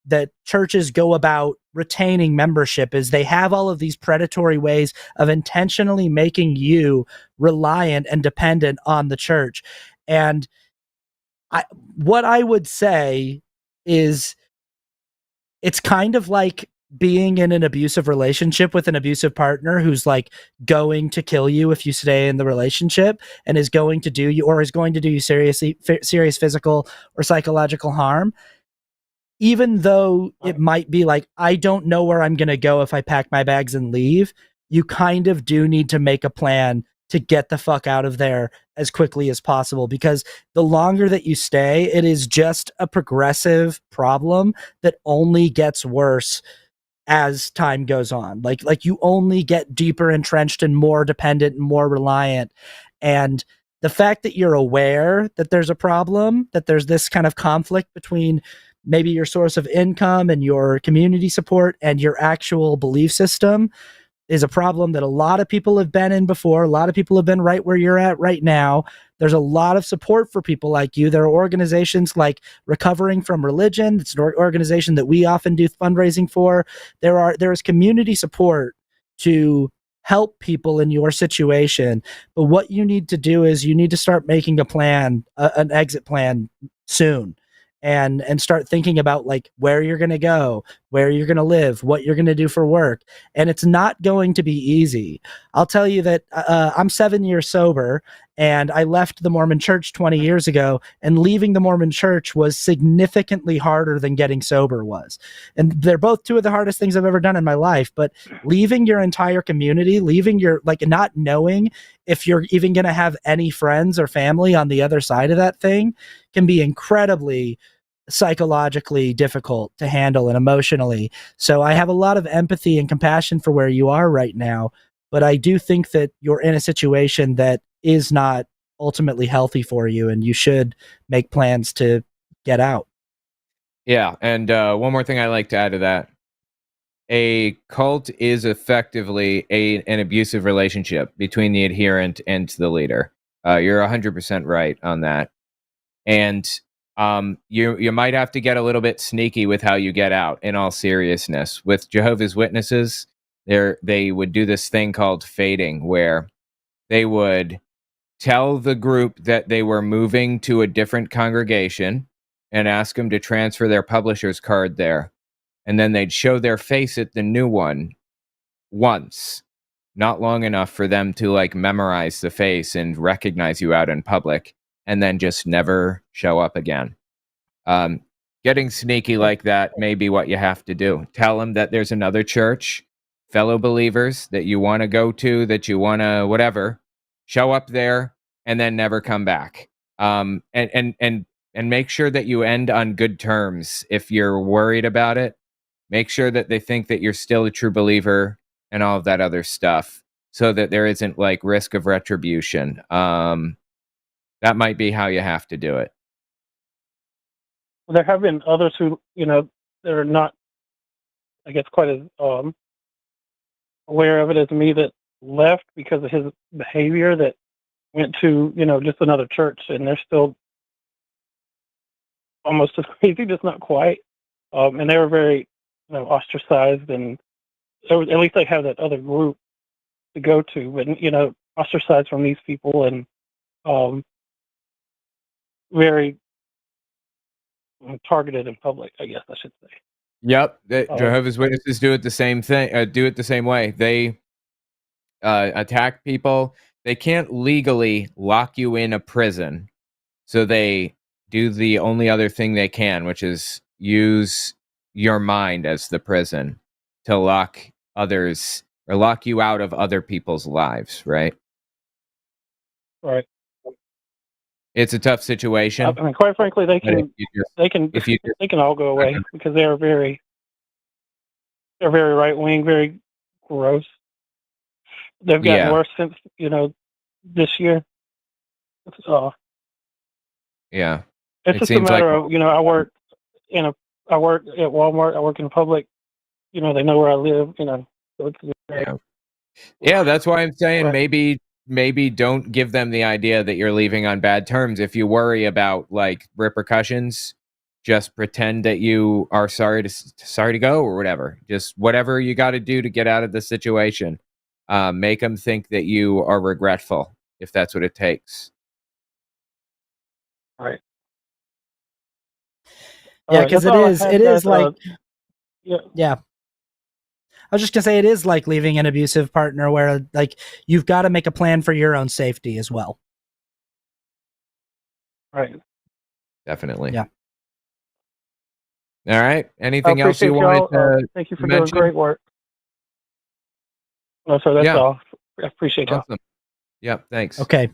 that churches go about retaining membership, is they have all of these predatory ways of intentionally making you reliant and dependent on the church. And what I would say is, it's kind of like being in an abusive relationship with an abusive partner who's like going to kill you if you stay in the relationship, and is going to do you serious physical or psychological harm. Even though it might be like, I don't know where I'm going to go if I pack my bags and leave, you kind of do need to make a plan to get the fuck out of there as quickly as possible, because the longer that you stay, it is just a progressive problem that only gets worse as time goes on. Like you only get deeper entrenched and more dependent and more reliant. And the fact that you're aware that there's a problem, that there's this kind of conflict between maybe your source of income and your community support and your actual belief system, is a problem that a lot of people have been in before. A lot of people have been right where you're at right now. There's a lot of support for people like you. There are organizations like Recovering from Religion. It's an organization that we often do fundraising for. There is community support to help people in your situation. But what you need to do is you need to start making a plan, an exit plan soon. And start thinking about like where you're going to go, where you're going to live, what you're going to do for work. And it's not going to be easy. I'll tell you that I'm 7 years sober, And I left the Mormon Church 20 years ago, and leaving the Mormon Church was significantly harder than getting sober was. And they're both two of the hardest things I've ever done in my life. But leaving your entire community, leaving your, like, not knowing if you're even going to have any friends or family on the other side of that thing can be incredibly psychologically difficult to handle and emotionally. So I have a lot of empathy and compassion for where you are right now. But I do think that you're in a situation that is not ultimately healthy for you, and you should make plans to get out. Yeah, and one more thing I like to add to that. A cult is effectively an abusive relationship between the adherent and the leader. You're 100% right on that. And you might have to get a little bit sneaky with how you get out, in all seriousness. With Jehovah's Witnesses, they would do this thing called fading, where they would tell the group that they were moving to a different congregation and ask them to transfer their publisher's card there. And then they'd show their face at the new one once, not long enough for them to like memorize the face and recognize you out in public, and then just never show up again. Getting sneaky like that may be what you have to do. Tell them that there's another church, fellow believers that you want to go to, that you want to whatever. Show up there and then never come back. And make sure that you end on good terms. If you're worried about it, make sure that they think that you're still a true believer and all of that other stuff, so that there isn't like risk of retribution. That might be how you have to do it. There have been others who, they're not, I guess, quite as aware of it as me, that left because of his behavior, that went to, just another church, and they're still almost as crazy, just not quite. And they were very, ostracized, and so at least they have that other group to go to, but, ostracized from these people, and very targeted in public, I guess I should say. Yep, Jehovah's Witnesses do it the same thing. Do it the same way. They attack people. They can't legally lock you in a prison, so they do the only other thing they can, which is use your mind as the prison to lock others or lock you out of other people's lives. Right. Right. It's a tough situation. I mean, quite frankly, they can all go away because they're very right wing, very gross. They've gotten worse since this year. Yeah, it's just a matter of I work at Walmart. I work in public. They know where I live. So it's yeah. That's why I'm saying maybe don't give them the idea that you're leaving on bad terms. If you worry about like repercussions, just pretend that you are sorry to go or whatever. Just whatever you got to do to get out of the situation. Make them think that you are regretful, if that's what it takes. Right. Yeah, because it is like yeah. I was just gonna say, it is like leaving an abusive partner, where like you've got to make a plan for your own safety as well. Right. Definitely. Yeah. All right. Anything else you wanted to thank you for mention? doing great work. No, sir, that's all. I appreciate it. Awesome. Yep. Thanks. Okay.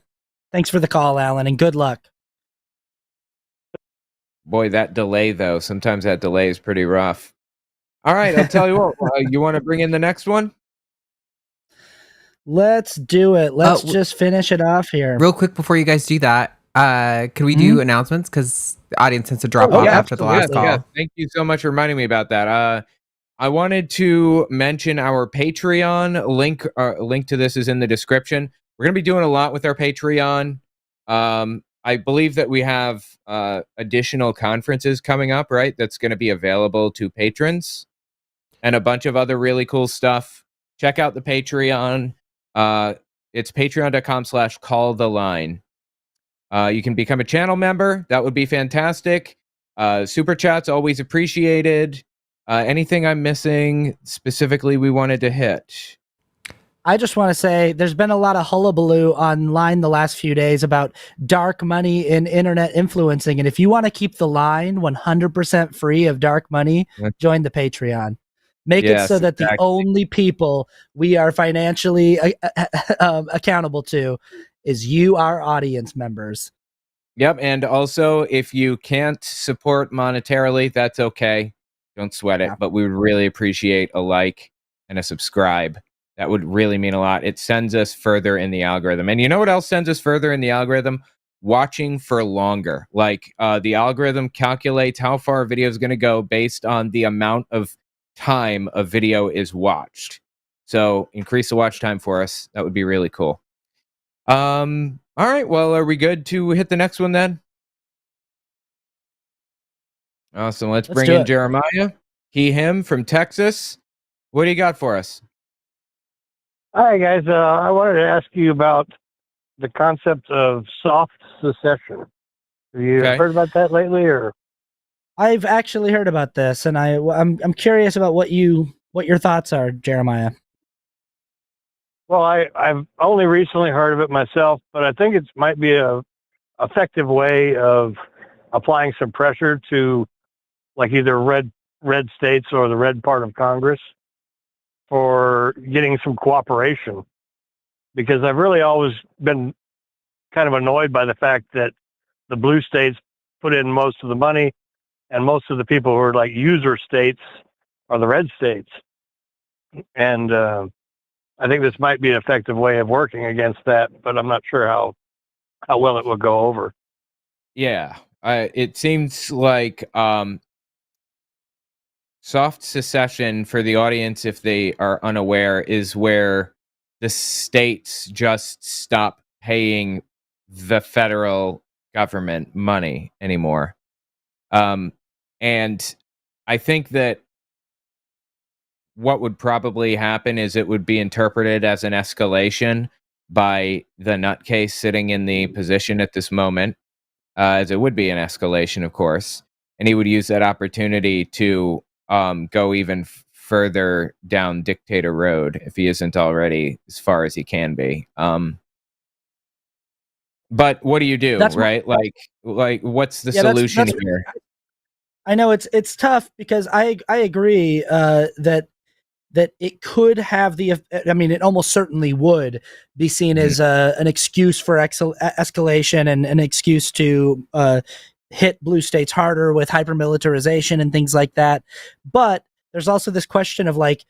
Thanks for the call, Alan, and good luck. Boy, that delay though. Sometimes that delay is pretty rough. All right, I'll tell you what. You want to bring in the next one? Let's do it. Let's just finish it off here. Real quick before you guys do that, could we do announcements? Because the audience tends to drop off after the last call. Yeah. Thank you so much for reminding me about that. I wanted to mention our Patreon link. Link to this is in the description. We're going to be doing a lot with our Patreon. I believe that we have additional conferences coming up, right? That's going to be available to patrons, and a bunch of other really cool stuff. Check out the Patreon. It's patreon.com/calltheline. You can become a channel member. That would be fantastic. Super chats always appreciated. Anything I'm missing specifically we wanted to hit? I just want to say there's been a lot of hullabaloo online the last few days about dark money in internet influencing. And if you want to keep the line 100% free of dark money, join the Patreon. Make it so that the only people we are financially accountable to is you, our audience members. Yep. And also, if you can't support monetarily, that's okay. Don't sweat it. But we would really appreciate a like and a subscribe. That would really mean a lot. It sends us further in the algorithm. And you know what else sends us further in the algorithm? Watching for longer. Like the algorithm calculates how far a video is going to go based on the amount of time a video is watched. So increase the watch time for us. That would be really cool. All right. Well, are we good to hit the next one then? Awesome. Let's bring in Jeremiah. He, him from Texas. What do you got for us? Hi, guys. I wanted to ask you about the concept of soft secession. Have you heard about that lately, or? I've actually heard about this, and I'm curious about what your thoughts are, Jeremiah. Well, I've only recently heard of it myself, but I think it might be a effective way of applying some pressure to, like, either red states or the red part of Congress for getting some cooperation. Because I've really always been kind of annoyed by the fact that the blue states put in most of the money, and most of the people who are like user states are the red states. And I think this might be an effective way of working against that, but I'm not sure how well it will go over. Yeah, it seems like soft secession, for the audience, if they are unaware, is where the states just stop paying the federal government money anymore. And I think that what would probably happen is it would be interpreted as an escalation by the nutcase sitting in the position at this moment, as it would be an escalation, of course. And he would use that opportunity to go even further down dictator road if he isn't already as far as he can be. But what do you do, right? Like what's the solution here? I know it's tough because I agree that it could have it almost certainly would be seen as an excuse for escalation and an excuse to hit blue states harder with hypermilitarization and things like that. But there's also this question of, like,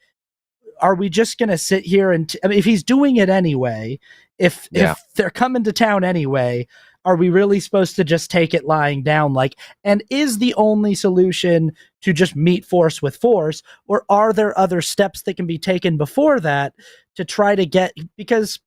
are we just going to sit here and if he's doing it anyway, if they're coming to town anyway, are we really supposed to just take it lying down? Like, and is the only solution to just meet force with force, or are there other steps that can be taken before that to try to get? Because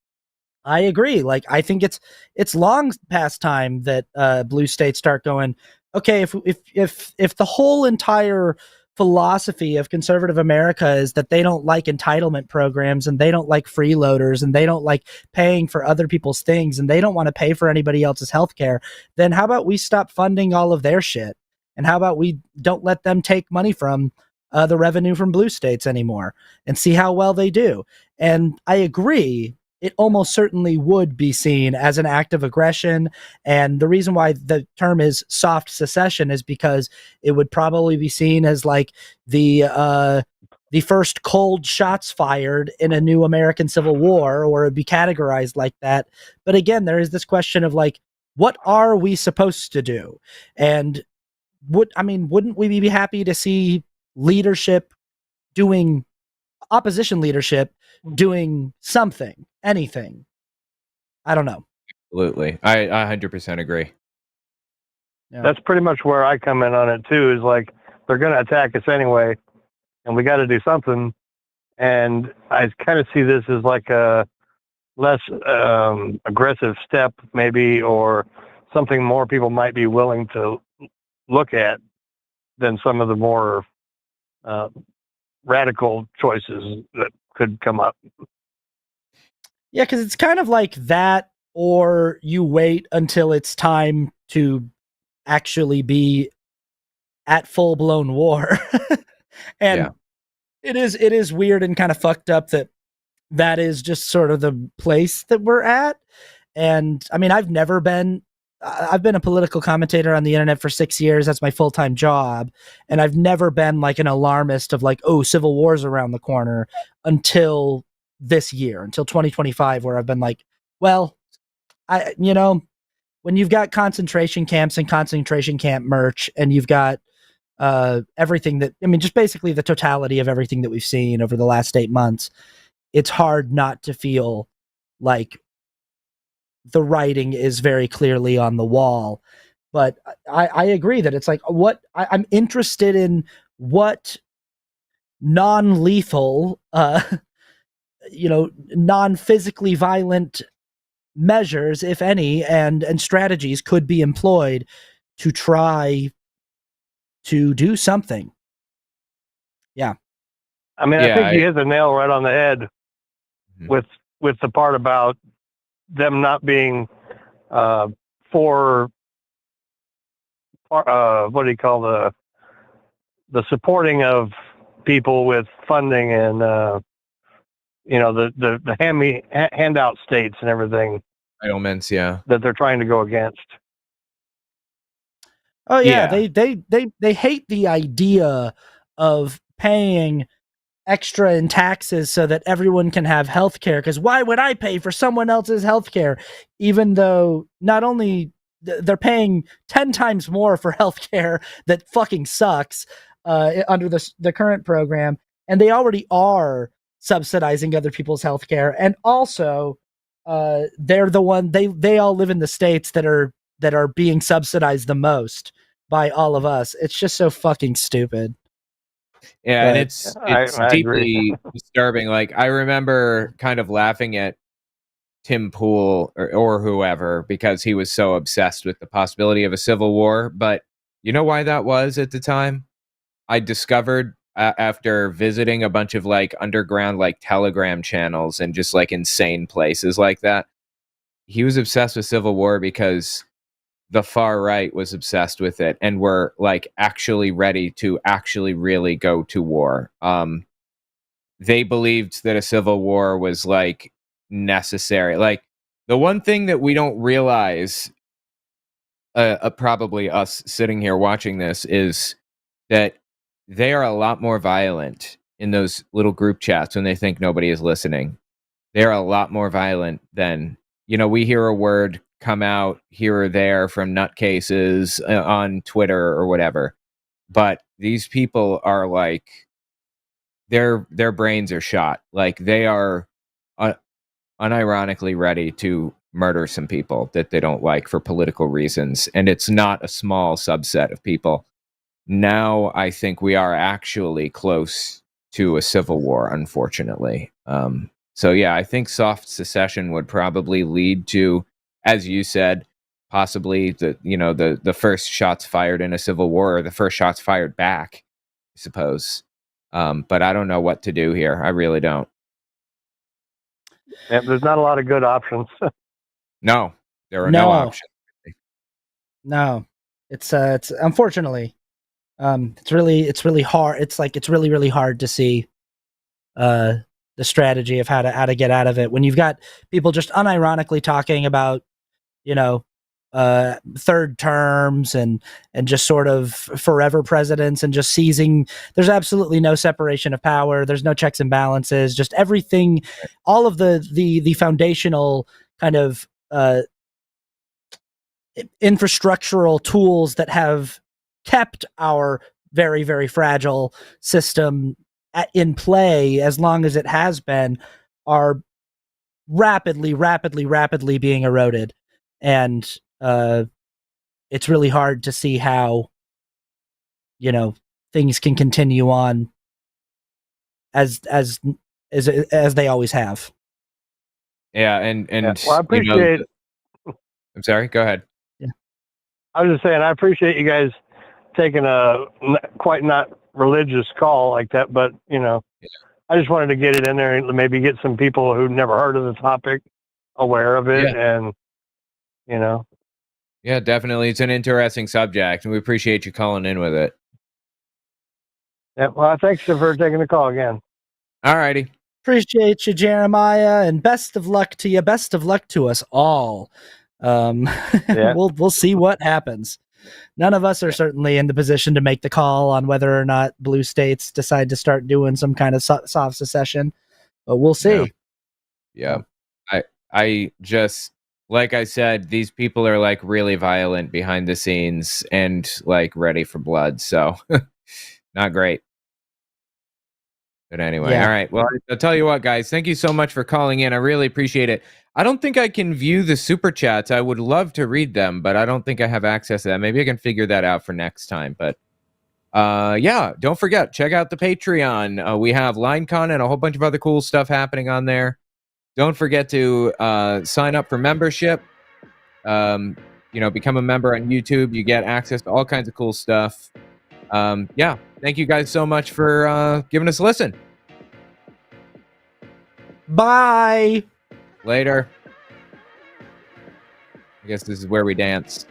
I agree. Like, I think it's long past time that blue states start going, okay, if the whole entire philosophy of conservative America is that they don't like entitlement programs, and they don't like freeloaders, and they don't like paying for other people's things, and they don't want to pay for anybody else's healthcare, then how about we stop funding all of their shit? And how about we don't let them take money from the revenue from blue states anymore and see how well they do? And I agree, it almost certainly would be seen as an act of aggression. And the reason why the term is soft secession is because it would probably be seen as like the first cold shots fired in a new American Civil War, or it'd be categorized like that. But again, there is this question of, like, what are we supposed to do? And wouldn't we be happy to see leadership opposition leadership doing something, anything? I don't know. Absolutely. I 100% agree. Yeah. That's pretty much where I come in on it too, is like, they're going to attack us anyway, and we got to do something. And I kind of see this as like a less aggressive step maybe, or something more people might be willing to look at than some of the more radical choices that could come up. Yeah, because it's kind of like that, or you wait until it's time to actually be at full-blown war. And it is weird and kind of fucked up that that is just sort of the place that we're at. And I mean, I've been a political commentator on the internet for 6 years. That's my full-time job. And I've never been like an alarmist of like, oh, civil war's around the corner until this year, until 2025, where I've been like, well, when you've got concentration camps and concentration camp merch, and you've got everything that, I mean, just basically the totality of everything that we've seen over the last 8 months, it's hard not to feel like the writing is very clearly on the wall. But I agree that it's like I'm interested in what non-lethal, non-physically violent measures, if any, and strategies could be employed to try to do something. Yeah. I mean, I think you hit the nail right on the head with the part about them not being for what do you call the supporting of people with funding and the handout states and everything. Entitlements, that they're trying to go against. Oh yeah, they hate the idea of paying extra in taxes so that everyone can have health care, because why would I pay for someone else's health care, even though not only they're paying 10 times more for health care that fucking sucks under the current program, and they already are subsidizing other people's health care, and also they're the one they all live in the states that are being subsidized the most by all of us. It's just so fucking stupid. Yeah, and it's deeply disturbing. Like, I remember kind of laughing at Tim Pool or whoever because he was so obsessed with the possibility of a civil war. But you know why that was at the time? I discovered after visiting a bunch of like underground like Telegram channels and just like insane places like that. He was obsessed with civil war because the far right was obsessed with it and were like actually ready to actually really go to war. They believed that a civil war was like necessary. Like, the one thing that we don't realize, probably us sitting here watching this, is that they are a lot more violent in those little group chats when they think nobody is listening. They're a lot more violent than, we hear a word come out here or there from nutcases on Twitter or whatever. But these people are like, their brains are shot. Like, they are unironically ready to murder some people that they don't like for political reasons. And it's not a small subset of people. Now I think we are actually close to a civil war, unfortunately. So yeah, I think soft secession would probably lead to, as you said, possibly the first shots fired in a civil war, or the first shots fired back, I suppose. But I don't know what to do here. I really don't. Yeah, there's not a lot of good options. No, there are no options. No, it's unfortunately, it's really hard. It's really hard to see the strategy of how to get out of it when you've got people just unironically talking about third terms and just sort of forever presidents, and just seizing. There's absolutely no separation of power. There's no checks and balances. Just everything, all of the foundational kind of infrastructural tools that have kept our very, very fragile system in play as long as it has been are rapidly being eroded. And it's really hard to see how things can continue on as they always have. Yeah, and well, I appreciate. I'm sorry. Go ahead. Yeah, I was just saying, I appreciate you guys taking a quite not religious call like that, but I just wanted to get it in there and maybe get some people who never heard of the topic aware of it, and Yeah, definitely. It's an interesting subject, and we appreciate you calling in with it. Yeah, well, thanks for taking the call again. All righty. Appreciate you, Jeremiah, and best of luck to you. Best of luck to us all. Yeah. We'll see what happens. None of us are certainly in the position to make the call on whether or not blue states decide to start doing some kind of soft secession, but we'll see. Yeah. I just, like I said, these people are like really violent behind the scenes and like ready for blood. So not great. But anyway, all right. Well, I'll tell you what, guys, thank you so much for calling in. I really appreciate it. I don't think I can view the super chats. I would love to read them, but I don't think I have access to that. Maybe I can figure that out for next time. But yeah, don't forget, check out the Patreon. We have LineCon and a whole bunch of other cool stuff happening on there. Don't forget to sign up for membership. Become a member on YouTube. You get access to all kinds of cool stuff. Yeah, thank you guys so much for giving us a listen. Bye. Later. I guess this is where we dance.